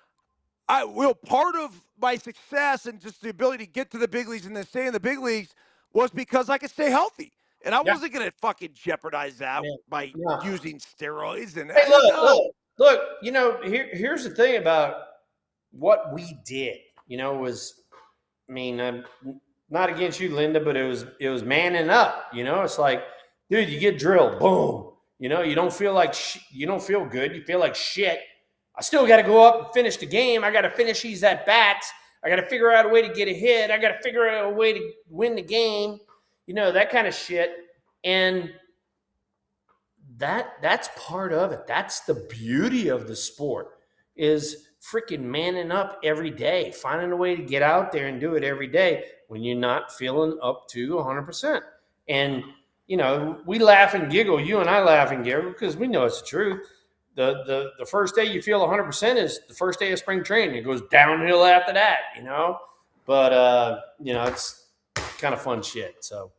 part of my success and just the ability to get to the big leagues and then stay in the big leagues was because I could stay healthy. And I wasn't going to fucking jeopardize that by using steroids. And hey, look, here's the thing about what we did, was, I mean, I'm not against you, Linda, but it was manning up, it's like, dude, you get drilled, boom, you don't feel like, you don't feel good. You feel like shit. I still got to go up and finish the game. I got to finish these at bats. I got to figure out a way to get a hit. I got to figure out a way to win the game, that kind of shit. And that's part of it. That's the beauty of the sport is freaking manning up every day, finding a way to get out there and do it every day when you're not feeling up to 100%. And, we laugh and giggle. You and I laugh and giggle because we know it's the truth. The first day you feel 100% is the first day of spring training. It goes downhill after that. But, it's kind of fun shit. So.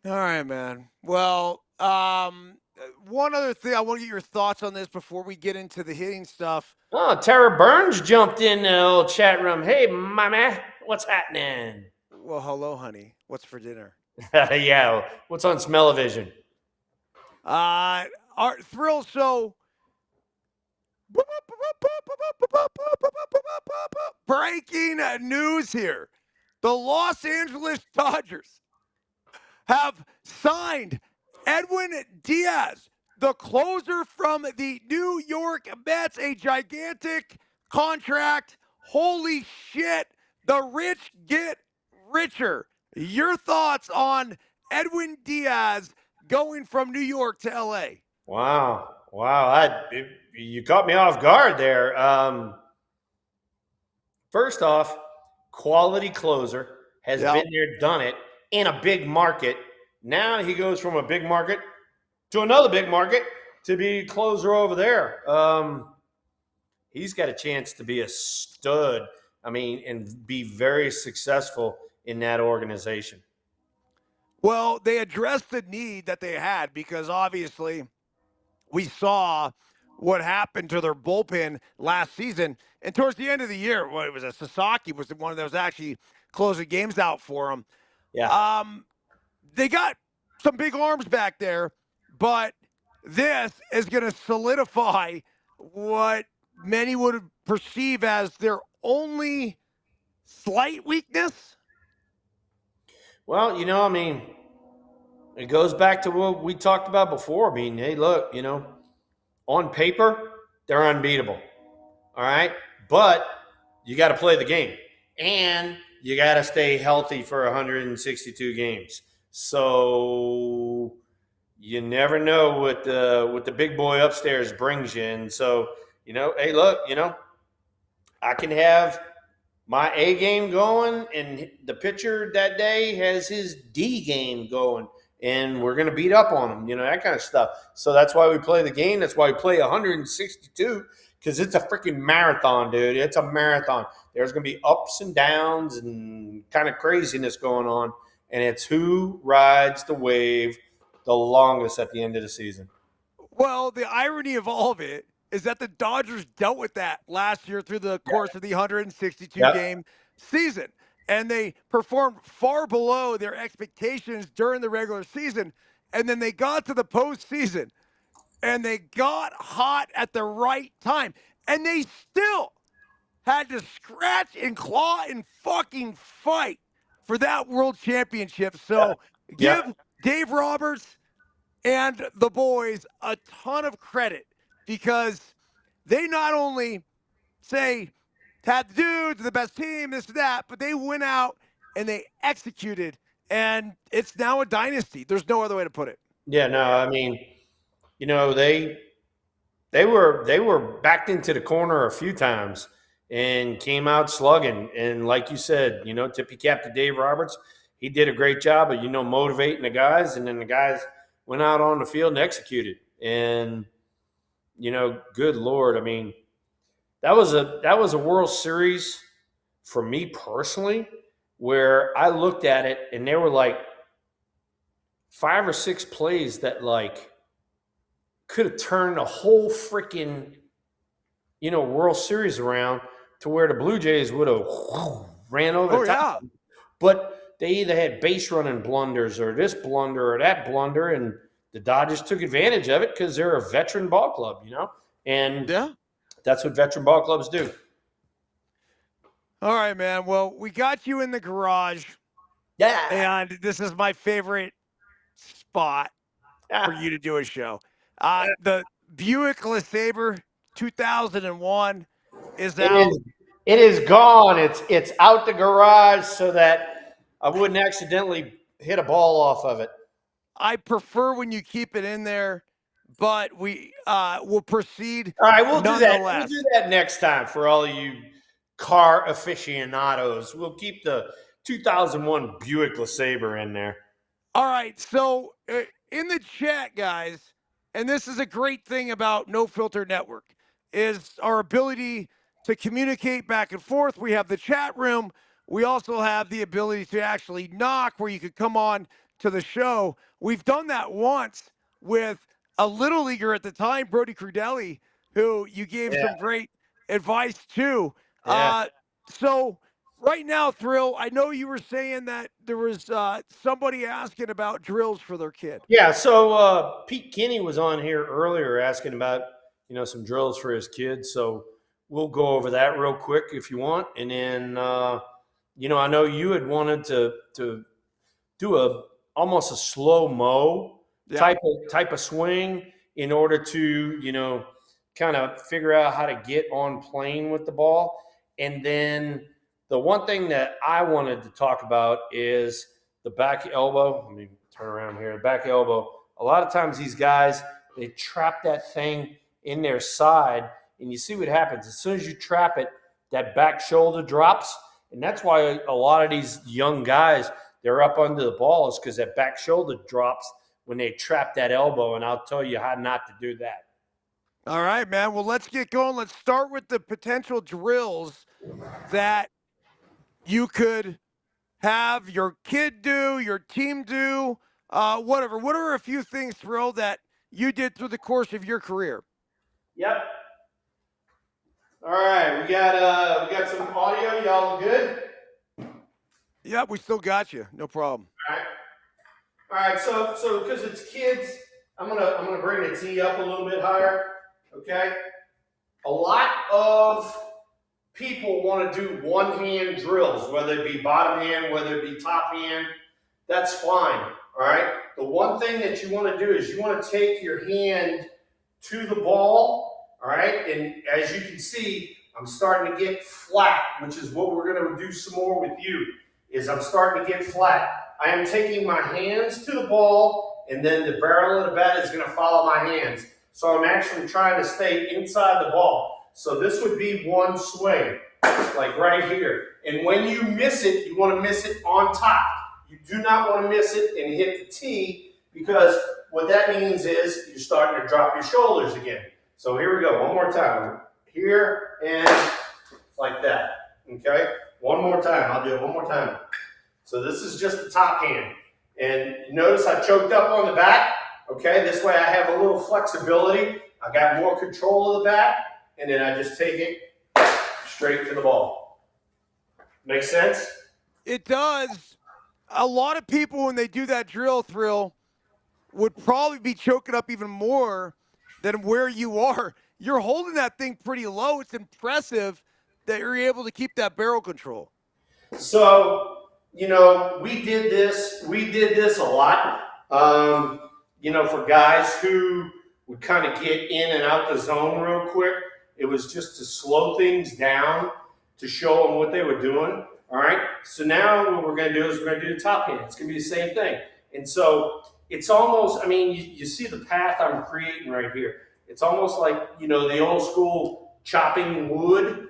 All right, man. Well, one other thing, I want to get your thoughts on this before we get into the hitting stuff. Oh, Eric Byrnes jumped in the old chat room. Hey, my man, what's happening? Well, hello, honey. What's for dinner? Yeah, what's on Smell-O-Vision? Our thrill. So, breaking news here: the Los Angeles Dodgers have signed Edwin Diaz, the closer from the New York Mets, a gigantic contract. Holy shit, the rich get richer. Your thoughts on Edwin Diaz going from New York to LA? Wow. You caught me off guard there. First off, quality closer, has been there, done it in a big market. Now he goes from a big market to another big market to be closer over there. He's got a chance to be a stud. And be very successful in that organization. Well, they addressed the need that they had because obviously we saw what happened to their bullpen last season. And towards the end of the year, it was Sasaki was the one that was actually closing games out for them. Yeah. They got some big arms back there, but this is going to solidify what many would perceive as their only slight weakness. Well, it goes back to what we talked about before. Hey, look, on paper, they're unbeatable. All right. But you got to play the game and you got to stay healthy for 162 games. So you never know what the big boy upstairs brings you. And so, hey, look, I can have my A game going and the pitcher that day has his D game going and we're going to beat up on him, that kind of stuff. So that's why we play the game. That's why we play 162 because it's a freaking marathon, dude. It's a marathon. There's going to be ups and downs and kind of craziness going on. And it's who rides the wave the longest at the end of the season. Well, the irony of all of it is that the Dodgers dealt with that last year through the course of the 162-game season. And they performed far below their expectations during the regular season. And then they got to the postseason, and they got hot at the right time. And they still had to scratch and claw and fucking fight for that world championship. So give Dave Roberts and the boys a ton of credit because they not only say had the dudes, the best team, this and that, but they went out and they executed, and it's now a dynasty. There's no other way to put it. Yeah, no, they were backed into the corner a few times and came out slugging. And like you said, tippy cap to Dave Roberts. He did a great job of, motivating the guys, and then the guys went out on the field and executed. And, good Lord, that was a World Series for me personally, where I looked at it and there were like 5 or 6 plays that could have turned the whole freaking, World Series around to where the Blue Jays would have ran over the top. Yeah. But they either had base running blunders or this blunder or that blunder, and the Dodgers took advantage of it because they're a veteran ball club, and that's what veteran ball clubs do. All right, man. Well, we got you in the garage. Yeah. And this is my favorite spot for you to do a show. The Buick LeSabre 2001 is out. It is gone. It's out the garage so that I wouldn't accidentally hit a ball off of it. I prefer when you keep it in there, but we will proceed All right, we'll do that. We'll nonetheless. do that next time for all of you car aficionados. We'll keep the 2001 Buick LeSabre in there. All right, so in the chat, guys, and this is a great thing about No Filter Network, is our ability to communicate back and forth. We have the chat room. We also have the ability to actually knock where you could come on to the show. We've done that once with a little leaguer at the time, Brody Crudelli, who you gave Yeah. some great advice to. Yeah. So right now, Thrill, I know you were saying that there was somebody asking about drills for their kid. Yeah. So Pete Kinney was on here earlier asking about, some drills for his kids. So we'll go over that real quick if you want. And then, I know you had wanted to do almost a slow mo Yeah. type of swing in order to kind of figure out how to get on plane with the ball. And then the one thing that I wanted to talk about is the back elbow. Let me turn around here. The back elbow. A lot of times these guys, they trap that thing in their side, and you see what happens. As soon as you trap it, that back shoulder drops. And that's why a lot of these young guys, they're up under the ball, is because that back shoulder drops when they trap that elbow. And I'll tell you how not to do that. All right, man. Well, let's get going. Let's start with the potential drills that you could have your kid do, your team do, whatever. What are a few things, Thrill, that you did through the course of your career? Yep. All right, we got some audio. Y'all good? Yeah, we still got you. No problem. All right. All right. So because it's kids, I'm gonna bring the tee up a little bit higher. Okay. A lot of people want to do one hand drills, whether it be bottom hand, whether it be top hand. That's fine. All right. The one thing that you want to do is you want to take your hand to the ball. All right. And as you can see, I'm starting to get flat, which is what we're going to do some more with you, is I'm starting to get flat. I am taking my hands to the ball, and then the barrel of the bat is going to follow my hands. So I'm actually trying to stay inside the ball. So this would be one swing, like right here. And when you miss it, you want to miss it on top. You do not want to miss it and hit the tee, because what that means is you're starting to drop your shoulders again. So here we go, one more time. Here and like that, okay? One more time, I'll do it one more time. So this is just the top hand. And notice I choked up on the back, okay? This way I have a little flexibility. I got more control of the bat, and then I just take it straight to the ball. Make sense? It does. A lot of people, when they do that drill, Thrill, would probably be choking up even more than where you are. You're holding that thing pretty low. It's impressive that you're able to keep that barrel control. So, we did this a lot, for guys who would kind of get in and out the zone real quick. It was just to slow things down, to show them what they were doing. All right. So now what we're going to do is we're going to do the top hand. It's going to be the same thing. And so it's almost, you see the path I'm creating right here. It's almost like, the old school chopping wood,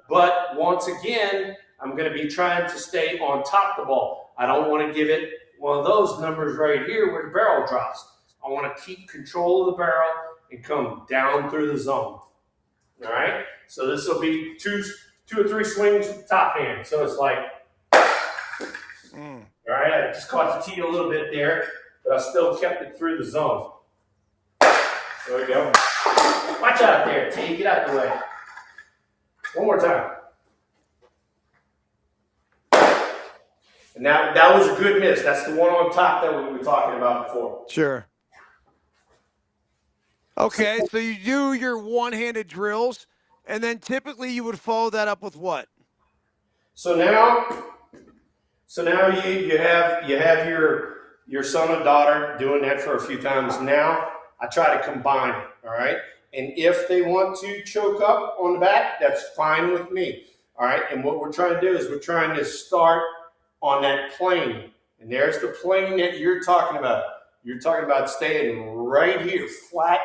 but once again, I'm going to be trying to stay on top of the ball. I don't want to give it one of those numbers right here where the barrel drops. I want to keep control of the barrel and come down through the zone. All right. So this will be two or three swings with the top hand. So it's like, all right, I just caught the tee a little bit there, but I still kept it through the zone. There we go. Watch out there, T. Get out of the way. One more time. And that was a good miss. That's the one on top that we were talking about before. Sure. Okay, so you do your one-handed drills, and then typically you would follow that up with what? So now you have your son or daughter doing that for a few times. Now I try to combine it, all right? And if they want to choke up on the back, that's fine with me, all right? And what we're trying to do is we're trying to start on that plane. And there's the plane that you're talking about. You're talking about staying right here, flat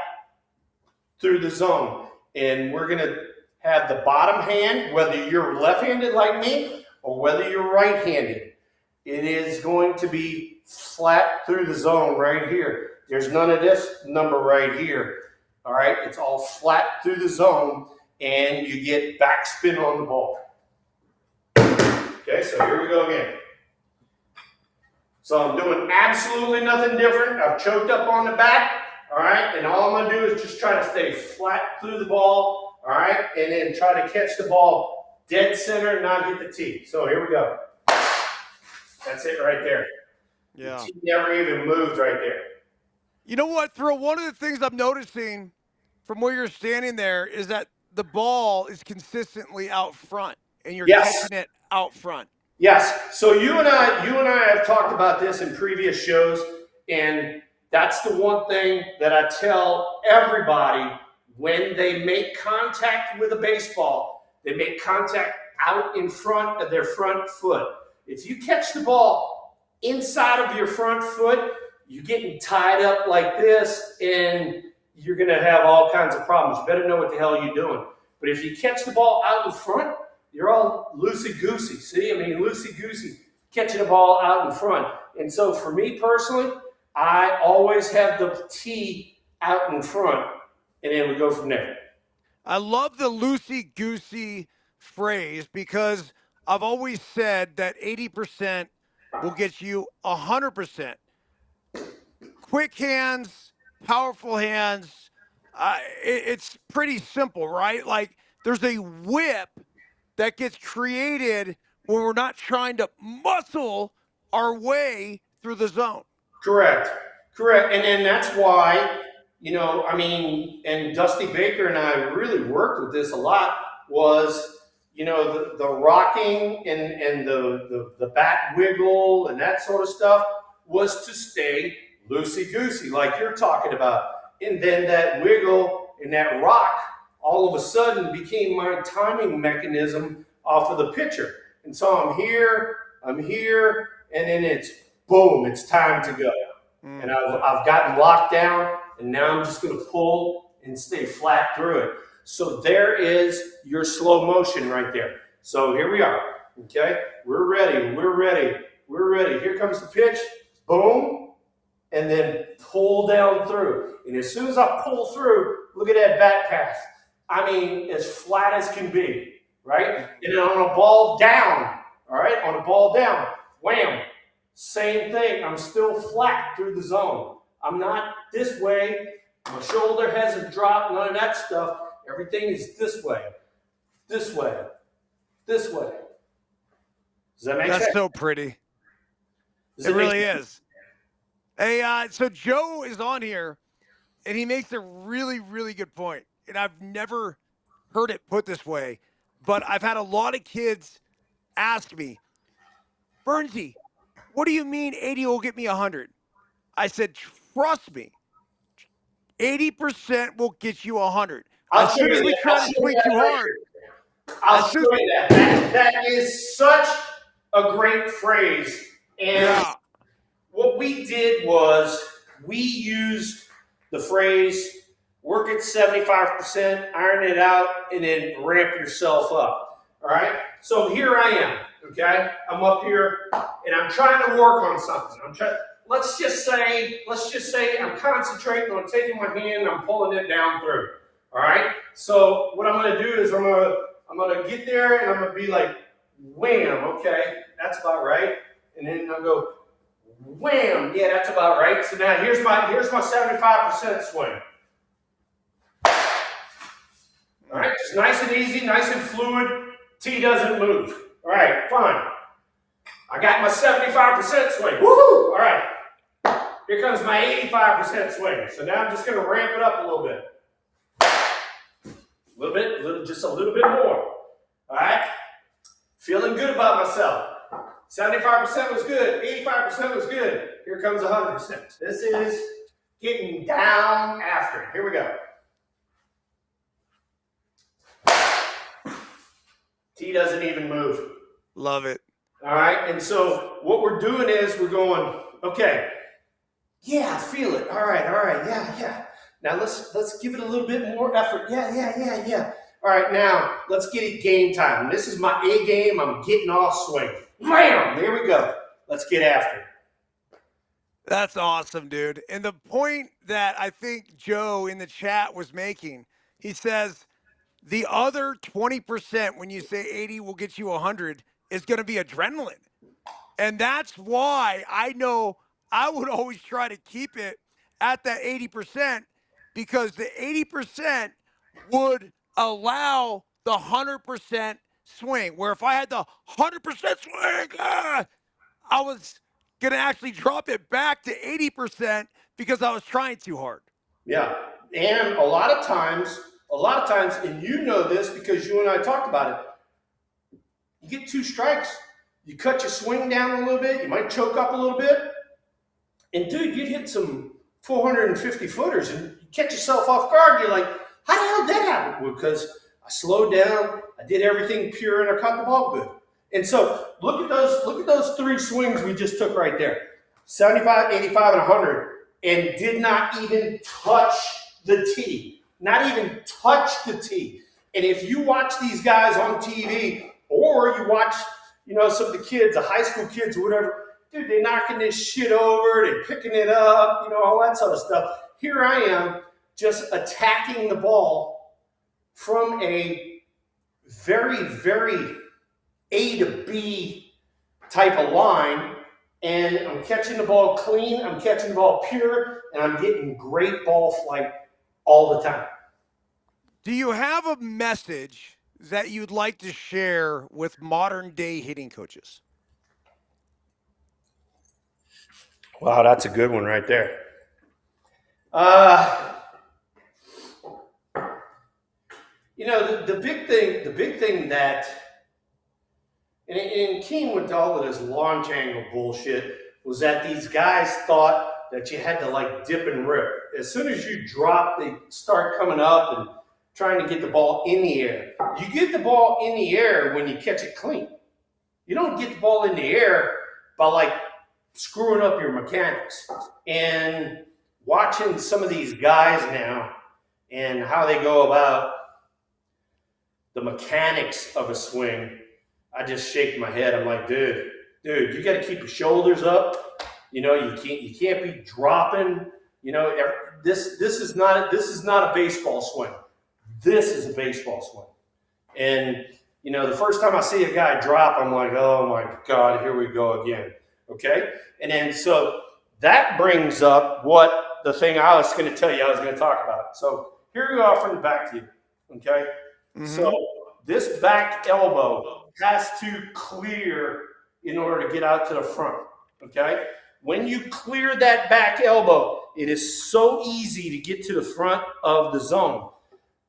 through the zone. And we're going to have the bottom hand, whether you're left-handed like me or whether you're right-handed, it is going to be flat through the zone right here. There's none of this number right here. All right, it's all flat through the zone, and you get backspin on the ball. Okay, so here we go again. So I'm doing absolutely nothing different. I've choked up on the back, all right, and all I'm gonna do is just try to stay flat through the ball, all right, and then try to catch the ball dead center, not hit the tee. So here we go. That's it right there. Yeah. The tee never even moved right there. You know what, Thrill? One of the things I'm noticing from where you're standing there is that the ball is consistently out front, and you're catching it out front. Yes. So you and I have talked about this in previous shows, and that's the one thing that I tell everybody when they make contact with a baseball. They make contact out in front of their front foot. If you catch the ball inside of your front foot, you're getting tied up like this, and you're going to have all kinds of problems. You better know what the hell you're doing. But if you catch the ball out in front, you're all loosey-goosey. See, I mean, loosey-goosey, catching the ball out in front. And so for me personally, I always have the tee out in front, and then we go from there. I love the loosey-goosey phrase because I've always said that 80% will get you 100%. Quick hands, powerful hands. It's pretty simple, right? Like there's a whip that gets created when we're not trying to muscle our way through the zone. Correct. And then that's why, you know, I mean, and Dusty Baker and I really worked with this a lot was, you know, the rocking and the bat wiggle and that sort of stuff was to stay loosey-goosey like you're talking about. And then that wiggle and that rock all of a sudden became my timing mechanism off of the pitcher. And so I'm here, and then it's boom, it's time to go. And I've gotten locked down, and now I'm just going to pull and stay flat through it. So there is your slow motion right there. So here we are, okay? We're ready. Here comes the pitch, boom, and then pull down through. And as soon as I pull through, look at that bat path. I mean, as flat as can be, right? And then on a ball down, all right? On a ball down, wham, same thing. I'm still flat through the zone. I'm not this way. My shoulder hasn't dropped, none of that stuff. Everything is this way, this way, this way. Does that make sense? That's so pretty. It really is. Hey, so Joe is on here, and he makes a really, really good point. And I've never heard it put this way, but I've had a lot of kids ask me, Bernsey, what do you mean 80 will get me 100? I said, trust me, 80% will get you 100. As soon as we try to swing too hard. I'll show you that. That is such a great phrase. And what we did was we used the phrase, work at 75%, iron it out, and then ramp yourself up. All right? So here I am, okay? I'm up here, and I'm trying to work on something. Let's just say I'm concentrating on taking my hand and I'm pulling it down through. All right? So what I'm going to do is I'm going to get there, and I'm going to be like, wham, okay, that's about right. And then I'll go, wham, yeah, that's about right. So now here's my 75% swing. All right, just nice and easy, nice and fluid. Tee doesn't move. All right, fine. I got my 75% swing. Woohoo! All right. Here comes my 85% swing. So now I'm just going to ramp it up a little bit. Just a little bit more. All right? Feeling good about myself. 75% was good. 85% was good. Here comes 100%. This is getting down after it. Here we go. Tee doesn't even move. Love it. All right, and so what we're doing is we're going, okay, Yeah, I feel it. All right, yeah, yeah. Now let's give it a little bit more effort. Yeah, yeah, yeah, yeah. All right, now let's get it game time. This is my A game. I'm getting off swing. Bam! There we go. Let's get after it. That's awesome, dude. And the point that I think Joe in the chat was making, he says the other 20% when you say 80 will get you 100 is going to be adrenaline. And that's why I know I would always try to keep it at that 80% because the 80% would allow the 100% swing. Where if I had the 100% swing, I was going to actually drop it back to 80% because I was trying too hard. Yeah. And a lot of times, and you know this because you and I talked about it, you get two strikes. You cut your swing down a little bit, you might choke up a little bit. And dude, you'd hit some 450 footers and you catch yourself off guard. You're like, how the hell did that happen? Well, because I slowed down, I did everything pure, and I caught the ball good. And so look at those three swings we just took right there. 75, 85, and 100, and did not even touch the tee. Not even touch the tee. And if you watch these guys on TV, or you watch, some of the kids, the high school kids or whatever, dude, they're knocking this shit over, they're picking it up, all that sort of stuff. Here I am just attacking the ball from a very, very A to B type of line, and I'm catching the ball clean, I'm catching the ball pure, and I'm getting great ball flight all the time. Do you have a message that you'd like to share with modern day hitting coaches? Wow, that's a good one right there. Uh, the big thing that, and Keane went to all of this launch angle bullshit, was that these guys thought that you had to like dip and rip. As soon as you drop, they start coming up and trying to get the ball in the air. You get the ball in the air when you catch it clean. You don't get the ball in the air by like screwing up your mechanics. And watching some of these guys now and how they go about the mechanics of a swing, I just shake my head. I'm like, dude, you got to keep your shoulders up. You can't be dropping. This is not a baseball swing. This is a baseball swing. And the first time I see a guy drop, I'm like, oh my God, here we go again. Okay, and then so that brings up what the thing I was going to tell you I was going to talk about. So here we are from the back to you. Okay, so this back elbow has to clear in order to get out to the front. Okay, when you clear that back elbow, it is so easy to get to the front of the zone.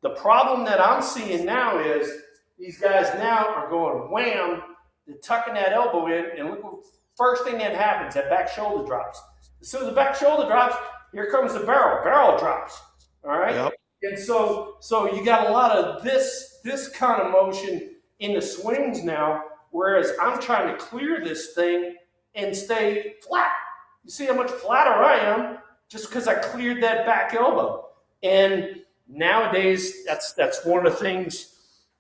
The problem that I'm seeing now is these guys now are going wham, they're tucking that elbow in, and look what first thing that happens, that back shoulder drops. As soon as the back shoulder drops, here comes the barrel. Barrel drops. All right? Yep. And so you got a lot of this kind of motion in the swings now, whereas I'm trying to clear this thing and stay flat. You see how much flatter I am just because I cleared that back elbow. And nowadays, that's one of the things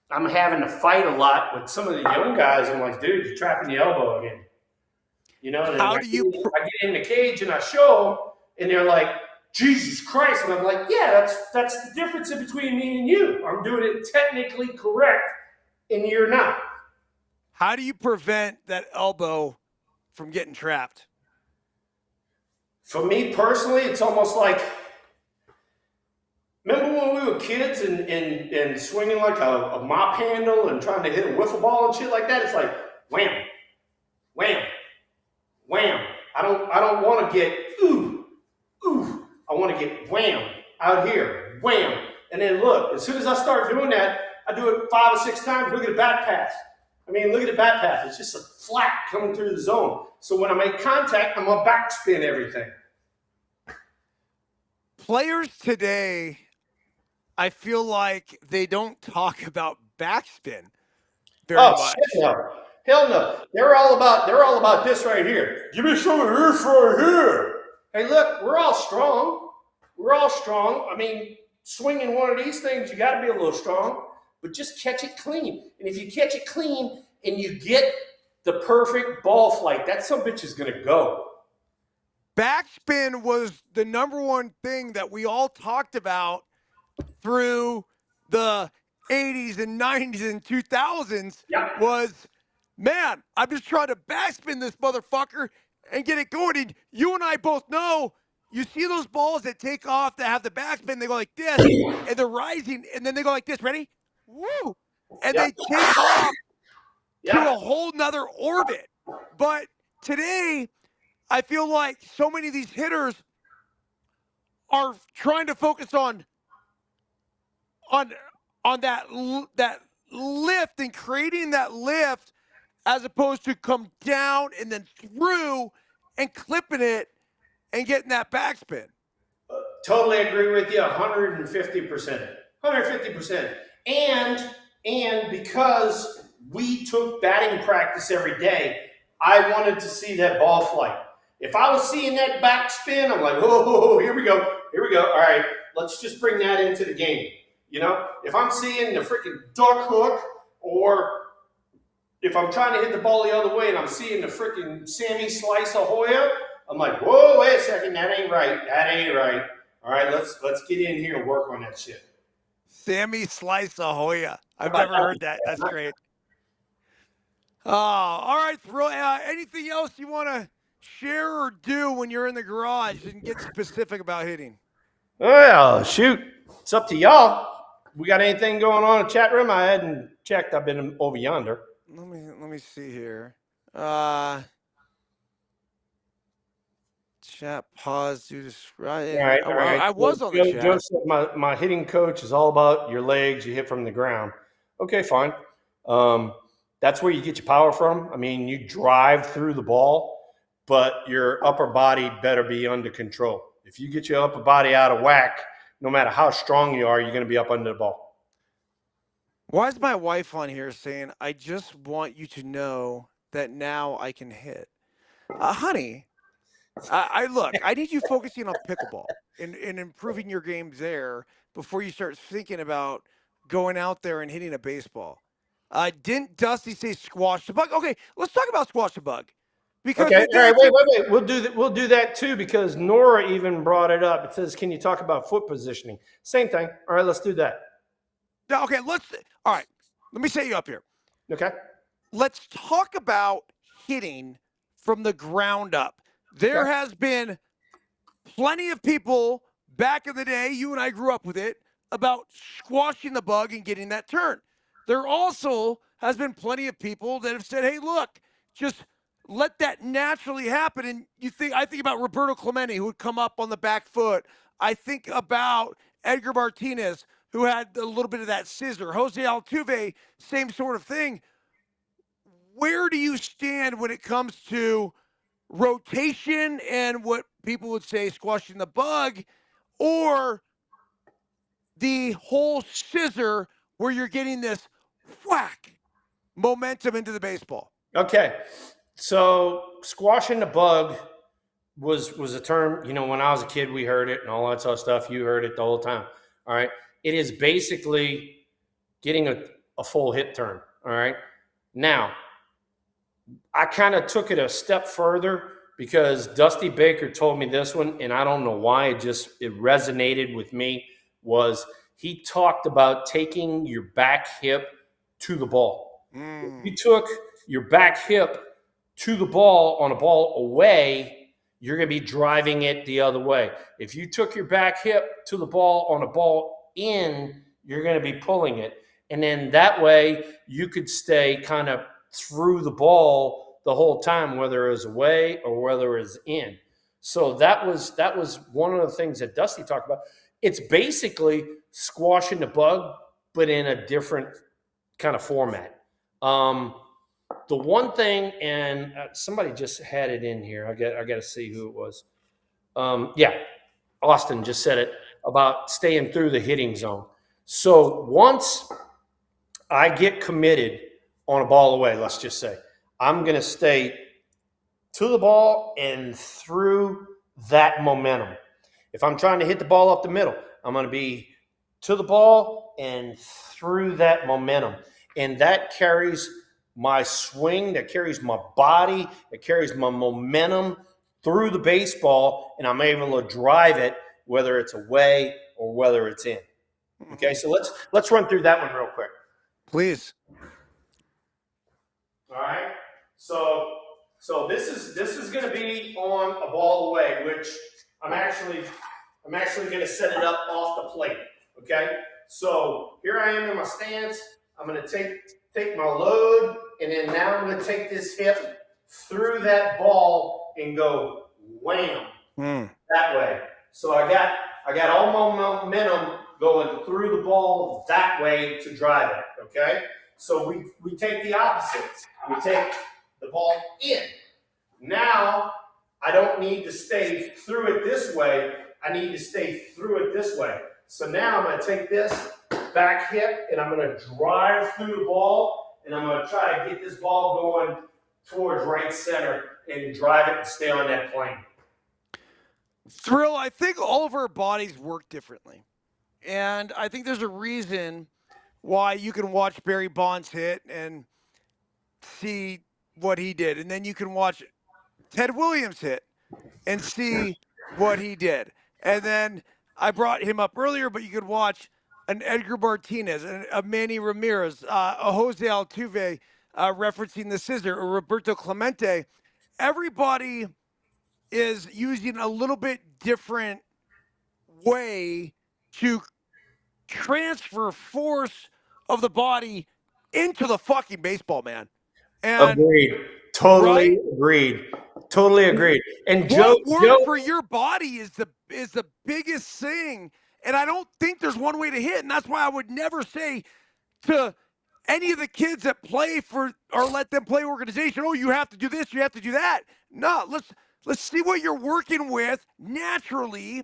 I'm having to fight a lot with some of the young guys. I'm like, dude, you're trapping the elbow again. How do you? I get in the cage and I show them, and they're like, Jesus Christ. And I'm like, yeah, that's the difference in between me and you. I'm doing it technically correct, and you're not. How do you prevent that elbow from getting trapped? For me personally, it's almost like, remember when we were kids and swinging like a mop handle and trying to hit a wiffle ball and shit like that? It's like, wham, wham, wham. I don't want to get ooh. I want to get wham out here, wham. And then look, as soon as I start doing that, I do it 5 or 6 times. Look at the bat path. Look at the bat path. It's just a flat coming through the zone. So when I make contact, I'm going to backspin everything. Players today, I feel like they don't talk about backspin very much. Shit no. Hell no. They're all about this right here. Give me some of this right here. Hey, look, we're all strong. We're all strong. I mean, swinging one of these things, you got to be a little strong, but just catch it clean. And if you catch it clean and you get the perfect ball flight, that some bitch is going to go. Backspin was the number one thing that we all talked about through the 80s and 90s and 2000s Yeah. was, man, I'm just trying to backspin this motherfucker and get it going. And you and I both know, you see those balls that take off that have the backspin, they go like this, and they're rising, and then they go like this. Ready? Woo! And Yeah. they take off to Yeah. a whole nother orbit. But today, I feel like so many of these hitters are trying to focus on that lift and creating that lift as opposed to come down and then through and clipping it and getting that backspin. Totally agree with you 150%. 150%. And because we took batting practice every day, I wanted to see that ball flight. If I was seeing that backspin, I'm like, oh, here we go. Here we go. All right, let's just bring that into the game. You know, if I'm seeing the freaking duck hook, or if I'm trying to hit the ball the other way and I'm seeing the freaking Sammy Slice Ahoya, I'm like, whoa, wait a second, that ain't right. That ain't right. All right, let's get in here and work on that shit. Sammy Slice Ahoya. I've never heard that. That's great. All right, anything else you want to share or do when you're in the garage and get specific about hitting? Well, shoot, it's up to y'all. We got anything going on in the chat room? I hadn't checked. I've been over yonder. Let me see here. Chat pause due to All right, all right. I was on the chat. Joe said my hitting coach is all about your legs. You hit from the ground. Okay, fine. That's where you get your power from. I mean, you drive through the ball, but your upper body better be under control. If you get your upper body out of whack, no matter how strong you are, you're going to be up under the ball. Why is my wife on here saying, I just want you to know that now I can hit? Honey, I need you focusing on pickleball and improving your game there before you start thinking about going out there and hitting a baseball. Didn't Dusty say squash the bug? Okay, let's talk about squash the bug. Because Okay, all right, wait. We'll do that too, because Nora even brought it up. It says, can you talk about foot positioning? Same thing. All right, let's do that. Okay, all right, let me set you up here. Okay. Let's talk about hitting from the ground up. There has been plenty of people back in the day, you and I grew up with it, about squashing the bug and getting that turn. There also has been plenty of people that have said, hey, look, just let that naturally happen. And I think about Roberto Clemente, who would come up on the back foot. I think about Edgar Martinez, who had a little bit of that scissor. Jose Altuve, same sort of thing. Where do you stand when it comes to rotation and what people would say squashing the bug, or the whole scissor where you're getting this whack momentum into the baseball? Okay. So squashing the bug was a term, when I was a kid, we heard it and all that sort of stuff. You heard it the whole time. All right. It is basically getting a full hit turn. All right. Now, I kind of took it a step further because Dusty Baker told me this one, and I don't know why, it resonated with me, was he talked about taking your back hip to the ball. If you took your back hip to the ball on a ball away, you're going to be driving it the other way. If you took your back hip to the ball on a ball in, you're going to be pulling it. And then that way you could stay kind of through the ball the whole time, whether it was away or whether it was in. So that was one of the things that Dusty talked about. It's basically squashing the bug, but in a different kind of format. The one thing, and somebody just had it in here. I got to see who it was. Yeah, Austin just said it about staying through the hitting zone. So once I get committed on a ball away, let's just say, I'm going to stay to the ball and through that momentum. If I'm trying to hit the ball up the middle, I'm going to be to the ball and through that momentum. And that carries my swing, that carries my body, that carries my momentum through the baseball, and I'm able to drive it, whether it's away or whether it's in. Okay, so let's run through that one real quick. Please. All right. So this is going to be on a ball away, which I'm actually going to set it up off the plate. Okay. So here I am in my stance. I'm going to take my load, and then now I'm going to take this hip through that ball and go wham that way. So I got all my momentum going through the ball that way to drive it. Okay. So we take the opposite. We take the ball in. Now I don't need to stay through it this way. I need to stay through it this way. So now I'm going to take this back hip and I'm going to drive through the ball, and I'm going to try to get this ball going towards right center and drive it and stay on that plane. Thrill, I think all of our bodies work differently. And I think there's a reason why you can watch Barry Bonds hit and see what he did. And then you can watch Ted Williams hit and see what he did. And then I brought him up earlier, but you could watch an Edgar Martinez, a Manny Ramirez, a Jose Altuve referencing the scissor, or Roberto Clemente. Everybody is using a little bit different way to transfer force of the body into the fucking baseball, man. And Agreed. Totally right? agreed. Totally agreed. And What worked Joe, for your body is the biggest thing. And I don't think there's one way to hit. And that's why I would never say to any of the kids that play for or let them play organization, oh, you have to do this, you have to do that. No, let's see what you're working with naturally,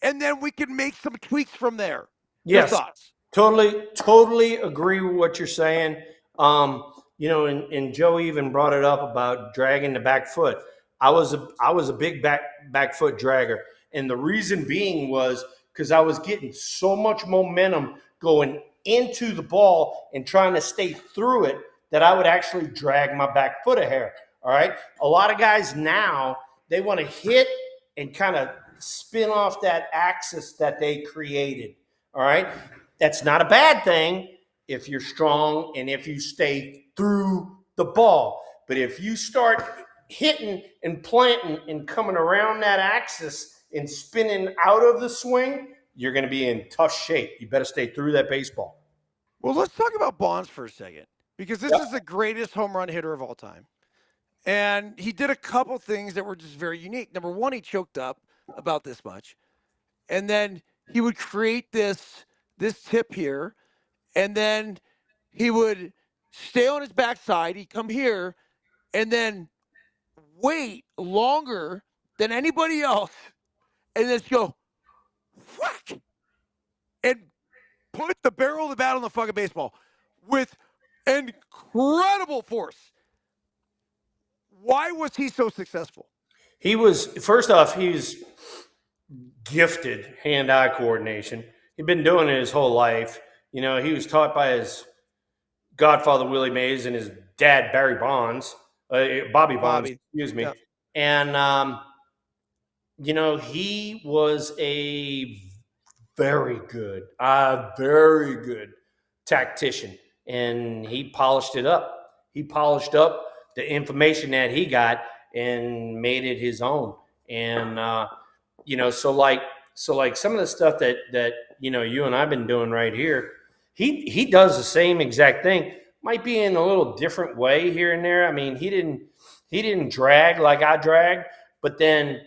and then we can make some tweaks from there. Your yes, thoughts? totally agree with what you're saying. And Joe even brought it up about dragging the back foot. I was a big back foot dragger, and the reason being was because I was getting so much momentum going into the ball and trying to stay through it that I would actually drag my back foot a hair. All right. A lot of guys now, they want to hit and kind of spin off that axis that they created. All right. That's not a bad thing if you're strong and if you stay through the ball. But if you start hitting and planting and coming around that axis and spinning out of the swing, you're going to be in tough shape. You better stay through that baseball. Well, let's talk about Bonds for a second, because this is the greatest home run hitter of all time. And he did a couple things that were just very unique. Number one, he choked up about this much. And then he would create this tip here, and then he would stay on his backside. He'd come here and then wait longer than anybody else, and then go whack and put the barrel of the bat on the fucking baseball with incredible force. Why was he so successful? He was, first off, he's gifted hand-eye coordination. He'd been doing it his whole life. He was taught by his godfather Willie Mays and his dad Barry Bonds, Bobby Bonds, excuse me. Yep. And he was a very good tactician, and he polished it up. He polished up the information that he got and made it his own. And so like some of the stuff that you and I've been doing right here, he does the same exact thing. Might be in a little different way here and there. I mean, he didn't drag like I drag, but then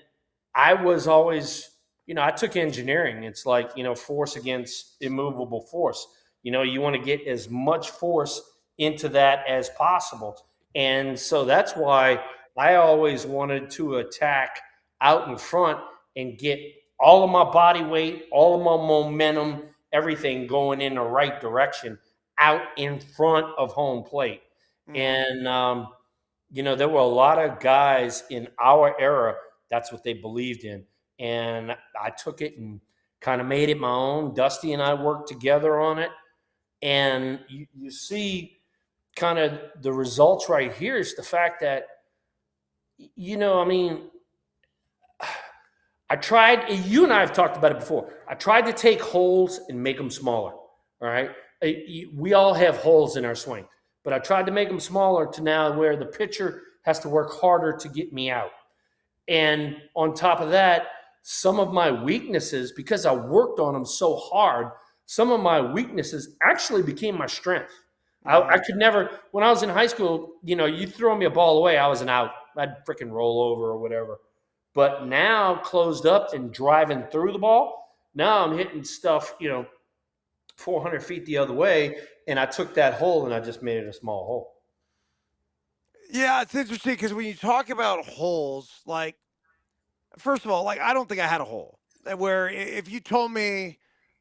I was always, I took engineering. It's like, force against immovable force. You want to get as much force into that as possible. And so that's why I always wanted to attack out in front and get all of my body weight, all of my momentum, everything going in the right direction out in front of home plate. And, there were a lot of guys in our era, that's what they believed in. and I took it and kind of made it my own. Dusty and I worked together on it, and you see kind of the results right here is the fact that, I mean, I tried, you and I have talked about it before. I tried to take holes and make them smaller. All right. We all have holes in our swing, but I tried to make them smaller to now where the pitcher has to work harder to get me out. And on top of that, some of my weaknesses, because I worked on them so hard, some of my weaknesses actually became my strength. I could never, when I was in high school, you throw me a ball away, I was an out. I'd freaking roll over or whatever. But now, closed up and driving through the ball, now I'm hitting stuff, 400 feet the other way. And I took that hole and I just made it a small hole. Yeah, it's interesting because when you talk about holes, like, first of all, like, I don't think I had a hole. Where if you told me,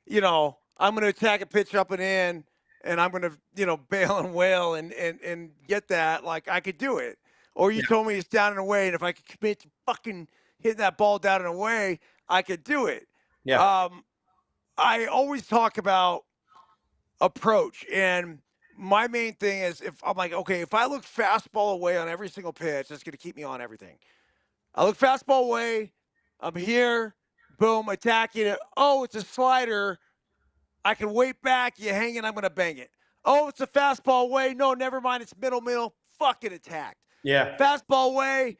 I'm going to attack a pitch up and in, and I'm going to, bail and wail and get that, like, I could do it. Or you Yeah. told me it's down and away, and if I could commit to fucking hitting that ball down and away, I could do it. Yeah. I always talk about approach, and my main thing is, if I'm like, okay, if I look fastball away on every single pitch, that's going to keep me on everything. I look fastball away. I'm here. Boom, attacking it. Oh, it's a slider. I can wait back. You hang it. I'm going to bang it. Oh, it's a fastball away. No, never mind. It's middle. Fucking attacked. Yeah. Fastball away.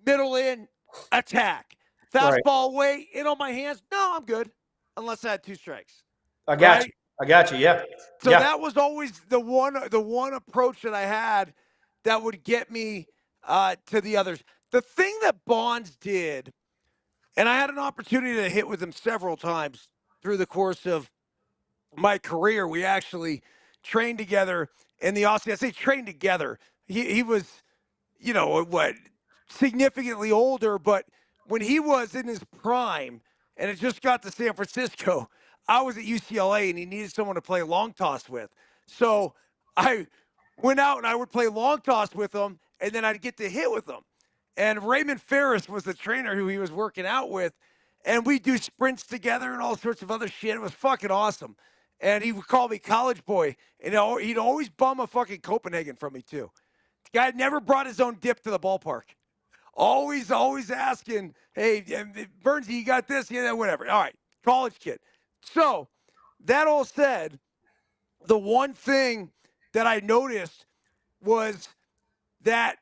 Middle in. Attack. Right. Fastball away. In on my hands. No, I'm good. Unless I had 2 strikes. I got Right? you. I got you. Yeah. So Yeah. that was always the one approach that I had that would get me to the others. The thing that Bonds did, and I had an opportunity to hit with him several times through the course of my career. We actually trained together in the Aussie. I say trained together. He was, what, significantly older, but when he was in his prime and it just got to San Francisco, I was at UCLA and he needed someone to play long toss with. So I went out and I would play long toss with him, and then I'd get to hit with him. And Raymond Ferris was the trainer who he was working out with, and we do sprints together and all sorts of other shit. It was fucking awesome. And he would call me college boy, and he'd always bum a fucking Copenhagen from me too. The guy never brought his own dip to the ballpark. Always asking, hey, Byrnesy, you got this? Yeah, whatever. All right, college kid. So that all said, the one thing that I noticed was that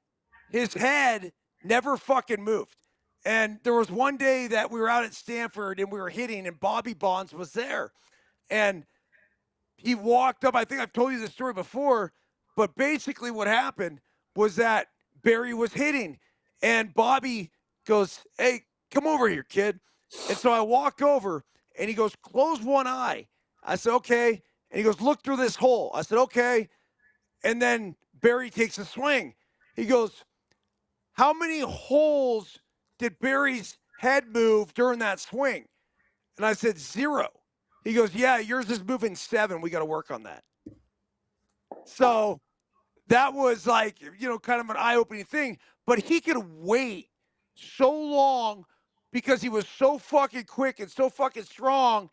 his head never fucking moved. And there was one day that we were out at Stanford and we were hitting, and Bobby Bonds was there. And he walked up. I think I've told you this story before, but basically what happened was that Barry was hitting, and Bobby goes, hey, come over here, kid. And so I walk over, and he goes, close one eye. I said, okay. And he goes, look through this hole. I said, okay. And then Barry takes a swing. He goes, how many holes did Barry's head move during that swing? And I said, 0. He goes, yeah, yours is moving 7. We got to work on that. So that was like, kind of an eye-opening thing. But he could wait so long because he was so fucking quick and so fucking strong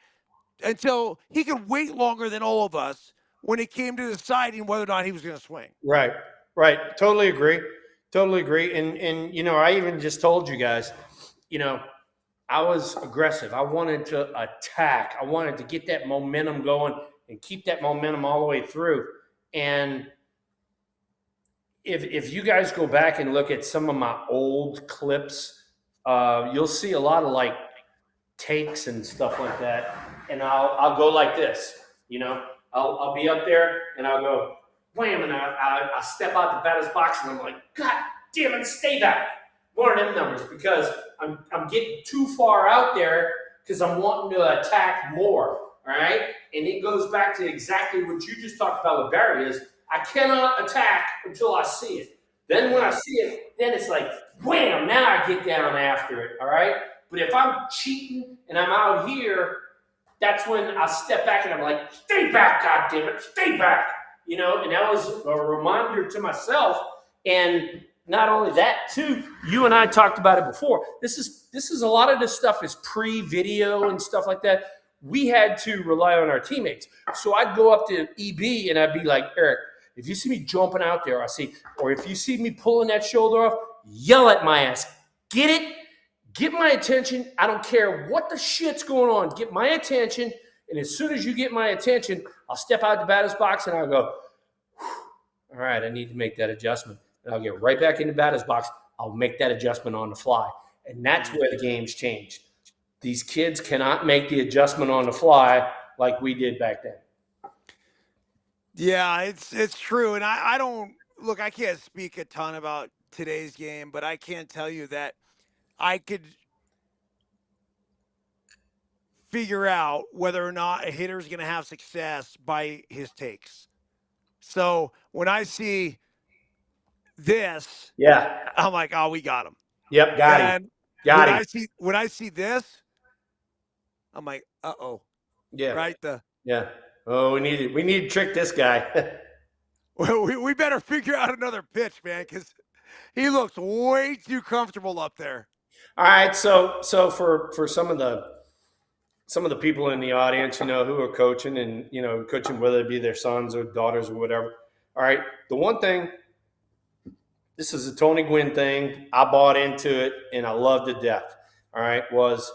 until he could wait longer than all of us when it came to deciding whether or not he was going to swing. Right. Right. Totally agree. Totally agree. And I even just told you guys, I was aggressive. I wanted to attack. I wanted to get that momentum going and keep that momentum all the way through. And if you guys go back and look at some of my old clips, you'll see a lot of like takes and stuff like that. And I'll go like this, I'll be up there and I'll go wham, and I step out the batter's box and I'm like, God damn it, stay back. One of them numbers, because I'm getting too far out there because I'm wanting to attack more. All right. And it goes back to exactly what you just talked about with Barry is I cannot attack until I see it. Then when I see it, then it's like, wham, now I get down after it. All right. But if I'm cheating and I'm out here, that's when I step back and I'm like, stay back, God damn it, stay back. And that was a reminder to myself. And not only that, too, you and I talked about it before. This is a lot of this stuff is pre-video and stuff like that. We had to rely on our teammates. So I'd go up to EB and I'd be like, Eric, if you see me jumping out there, or if you see me pulling that shoulder off, yell at my ass. Get it? Get my attention. I don't care what the shit's going on. Get my attention. And as soon as you get my attention, I'll step out the batter's box and I'll go, all right, I need to make that adjustment. And I'll get right back in the batter's box. I'll make that adjustment on the fly. And that's where the game's changed. These kids cannot make the adjustment on the fly like we did back then. Yeah, it's true. And I don't look, I can't speak a ton about today's game, but I can tell you that I could figure out whether or not a hitter is going to have success by his takes. So when I see this, Yeah. I'm like, oh, we got him. Yep, got him. Got him. When I see this, I'm like, uh-oh. Yeah. Right? Yeah. Oh, we need to trick this guy. Well, we better figure out another pitch, man, because he looks way too comfortable up there. All right, so for some of the people in the audience, who are coaching and coaching, whether it be their sons or daughters or whatever. All right, the one thing, this is a Tony Gwynn thing. I bought into it and I loved it to death. All right, was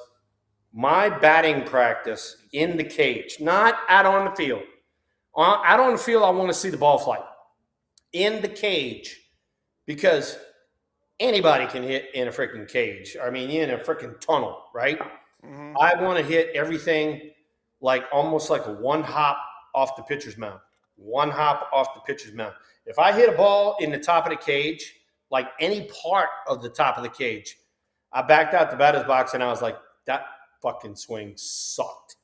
my batting practice in the cage, not out on the field. Out on the field, I want to see the ball fly. In the cage, because anybody can hit in a freaking cage. I mean, you're in a freaking tunnel, right? Mm-hmm. I want to hit everything almost like a one hop off the pitcher's mound. One hop off the pitcher's mound. If I hit a ball in the top of the cage, like any part of the top of the cage, I backed out the batter's box and I was like, that fucking swing sucked.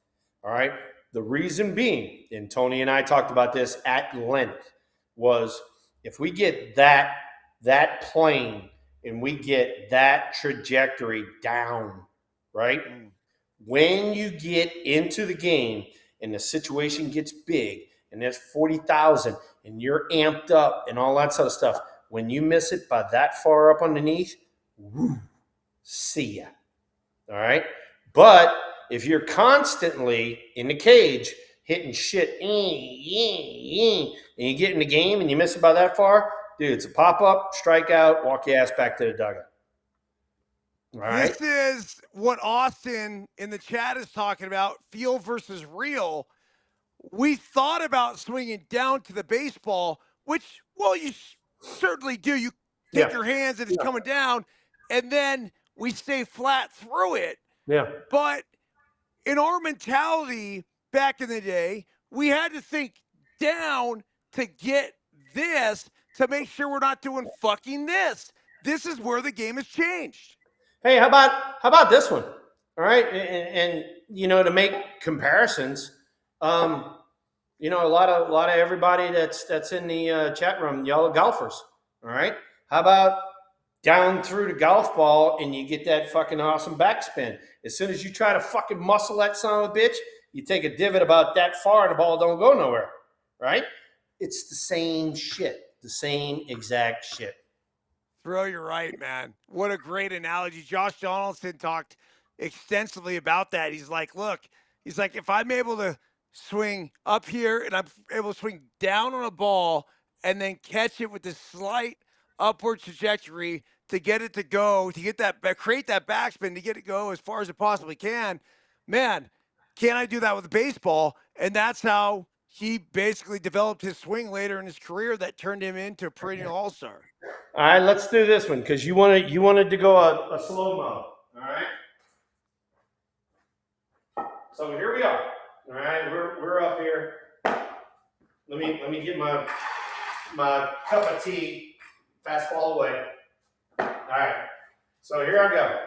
All right. The reason being, and Tony and I talked about this at length, was if we get that plane and we get that trajectory down, right? When you get into the game and the situation gets big and there's 40,000 and you're amped up and all that sort of stuff, when you miss it by that far up underneath, woo, see ya. All right? But if you're constantly in the cage hitting shit, and you get in the game and you miss it by that far, dude, it's a pop-up, strikeout, walk your ass back to the dugout. All right? This is what Austin in the chat is talking about, feel versus real. We thought about swinging down to the baseball, which, well, you certainly do. You take your hands and it's coming down, and then we stay flat through it. Yeah. But in our mentality back in the day, we had to think down to get this to make sure we're not doing fucking this. This is where the game has changed. Hey, how about this one? All right, and to make comparisons, a lot of everybody that's in the chat room, y'all are golfers. All right, how about down through the golf ball and you get that fucking awesome backspin? As soon as you try to fucking muscle that son of a bitch, you take a divot about that far and the ball don't go nowhere. Right? It's the same shit, the same exact shit. Bro, you're right, man. What a great analogy. Josh Donaldson talked extensively about that. He's like, look, if I'm able to swing up here and I'm able to swing down on a ball and then catch it with this slight upward trajectory to get it to go, to get that, create that backspin, to get it go as far as it possibly can, man, can I do that with baseball? And that's how he basically developed his swing later in his career that turned him into a perennial all-star. All right, let's do this one because you wanted to go a slow-mo. All right. So here we are. All right, we're up here. Let me get my cup of tea. Fastball away. All right. So here I go.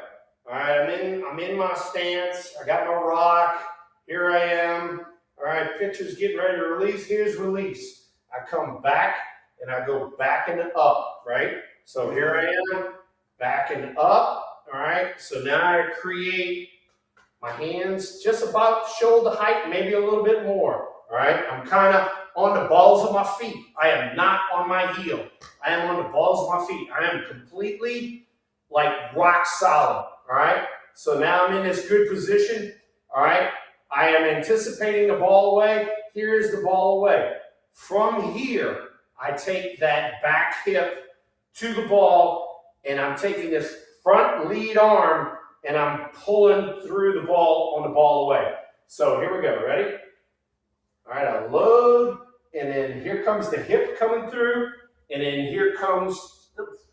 All right, I'm in my stance. I got my rock. Here I am. All right, pitcher's getting ready to release. Here's release. I come back and I go back and up, right? So here I am, back and up, all right? So now I create my hands just about shoulder height, maybe a little bit more, all right? I'm kind of on the balls of my feet. I am not on my heel. I am on the balls of my feet. I am completely like rock solid. All right. So now I'm in this good position. All right. I am anticipating the ball away. Here is the ball away. From here, I take that back hip to the ball, and I'm taking this front lead arm, and I'm pulling through the ball on the ball away. So here we go. Ready? All right, I load, and then here comes the hip coming through, and then here comes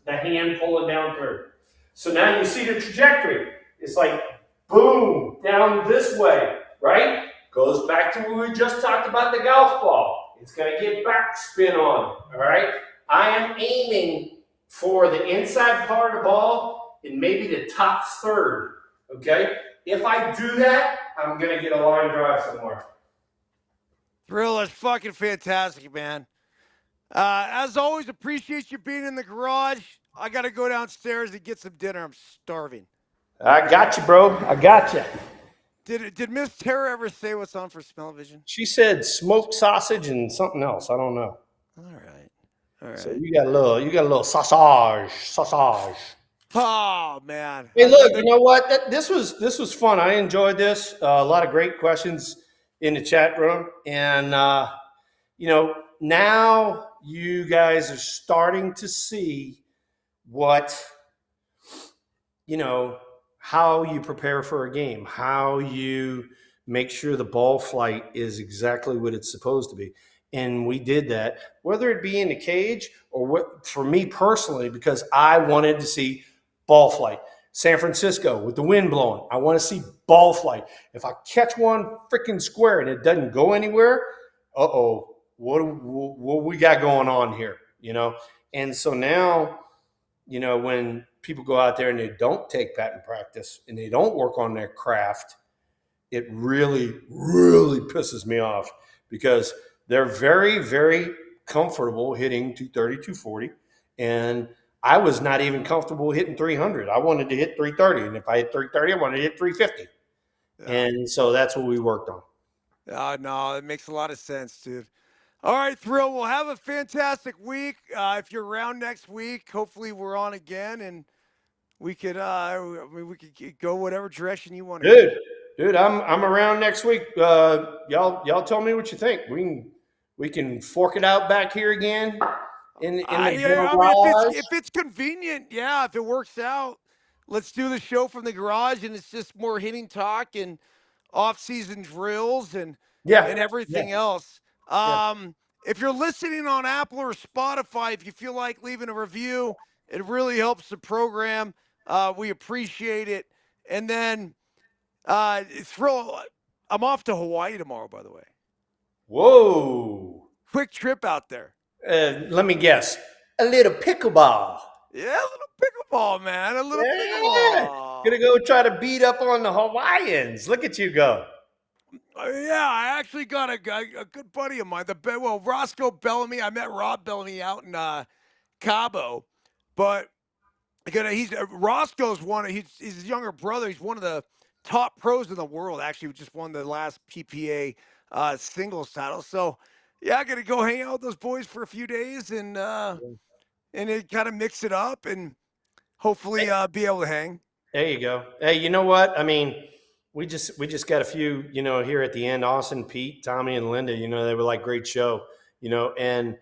the hand pulling down through. So now you see the trajectory. It's like boom, down this way, right? Goes back to what we just talked about the golf ball. It's going to get back spin on, all right? I am aiming for the inside part of the ball and maybe the top third, okay? If I do that, I'm going to get a line drive somewhere. Thrill, that's fucking fantastic, man. As always, appreciate you being in the garage. I got to go downstairs and get some dinner. I'm starving. I got you, bro. I got you. Did Miss Tara ever say what's on for Smell-O-Vision? She said smoked sausage and something else. I don't know. All right. All right. So you got a little sausage. Oh man. Hey, look, you know what? This was fun. I enjoyed this. A lot of great questions in the chat room, and you know, now you guys are starting to see what, you know, how you prepare for a game, how you make sure the ball flight is exactly what it's supposed to be. And we did that, whether it be in the cage or what, for me personally, because I wanted to see ball flight. San Francisco with the wind blowing, I want to see ball flight. If I catch one freaking square and it doesn't go anywhere, what we got going on here, you know? And so now, you know, when people go out there and they don't take batting practice and they don't work on their craft, it really, really pisses me off because they're very, very comfortable hitting 230, 240. And I was not even comfortable hitting 300. I wanted to hit 330. And if I hit 330, I wanted to hit 350. Yeah. And so that's what we worked on. No, it makes a lot of sense, dude. All right, Thrill, we'll have a fantastic week. If you're around next week, hopefully we're on again and we could we could go whatever direction you want to. Dude, I'm around next week. Y'all tell me what you think. We can fork it out back here again. If it's convenient, yeah, if it works out, let's do the show from the garage, and it's just more hitting talk and off-season drills and everything else. If you're listening on Apple or Spotify, if you feel like leaving a review, it really helps the program. We appreciate it. And then, Thrill, I'm off to Hawaii tomorrow, by the way. Whoa. Quick trip out there. Let me guess. A little pickleball. Yeah, a little pickleball, man. A little pickleball. Gonna go try to beat up on the Hawaiians. Look at you go. Yeah, I actually got a good buddy of mine. Roscoe Bellamy. I met Rob Bellamy out in Cabo, but Roscoe's he's his younger brother. He's one of the top pros in the world. Actually, we just won the last PPA singles title. So yeah, I got to go hang out with those boys for a few days and it kind of mix it up and hopefully be able to hang. There you go. Hey, you know what? I mean, we just got a few, you know, here at the end. Austin, Pete, Tommy, and Linda. You know, they were like, great show. You know, and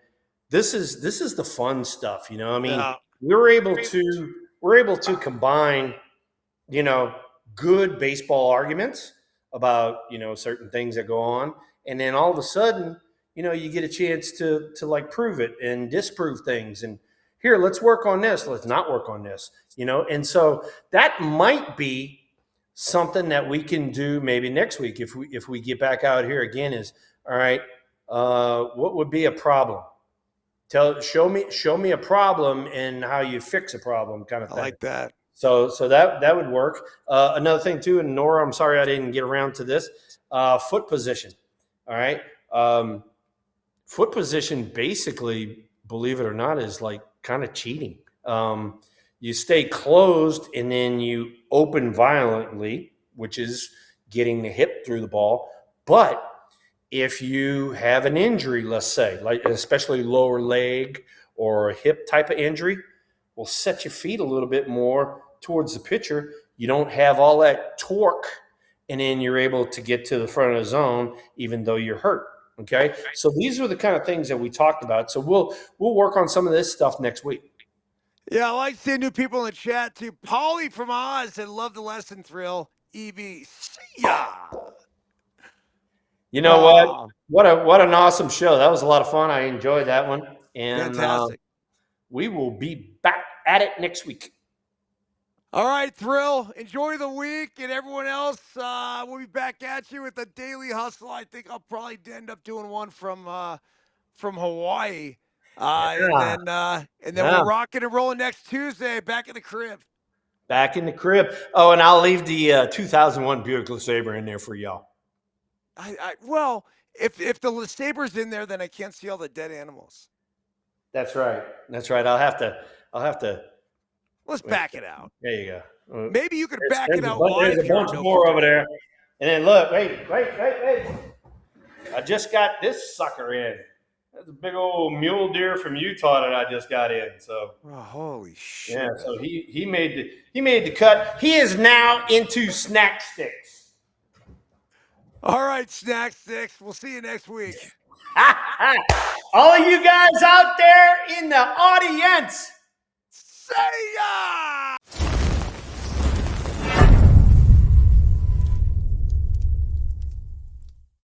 this is the fun stuff. You know, I mean, we're able to combine, you know, good baseball arguments about, you know, certain things that go on, and then all of a sudden, you know, you get a chance to like prove it and disprove things. And here, let's work on this. Let's not work on this. You know, and so that might be something that we can do maybe next week if we get back out here again. Is all right. What would be a problem? Show me a problem and how you fix a problem, kind of thing. I like that. So that would work. Another thing too, and Nora, I'm sorry I didn't get around to this. Foot position. All right. Foot position, basically, believe it or not, is like kind of cheating. You stay closed and then you open violently, which is getting the hip through the ball. But if you have an injury, let's say, like especially lower leg or a hip type of injury, will set your feet a little bit more towards the pitcher. You don't have all that torque, and then you're able to get to the front of the zone even though you're hurt. Okay, so these are the kind of things that we talked about. So we'll work on some of this stuff next week. Yeah, I like seeing new people in the chat too. Paulie from Oz said, "Love the lesson, Thrill." EB, see ya. You know what? What an awesome show. That was a lot of fun. I enjoyed that one, and Fantastic. we will be back at it next week. All right, Thrill. Enjoy the week, and everyone else, we'll be back at you with the Daily Hustle. I think I'll probably end up doing one from Hawaii, Yeah. and then Yeah. we're rocking and rolling next Tuesday. Back in the crib. Back in the crib. Oh, and I'll leave the 2001 Buick LeSabre in there for y'all. Well, if the LeSabre's in there, then I can't see all the dead animals. That's right. That's right. I'll have to. Let's back it out. There you go. Maybe you could back it out There's live a here. bunch more over there. And then look, wait. I just got this sucker in. That's a big old mule deer from Utah that I just got in. So holy shit. Yeah, so he made the cut. He is now into snack sticks. All right, snack sticks. We'll see you next week. All of you guys out there in the audience, say ya!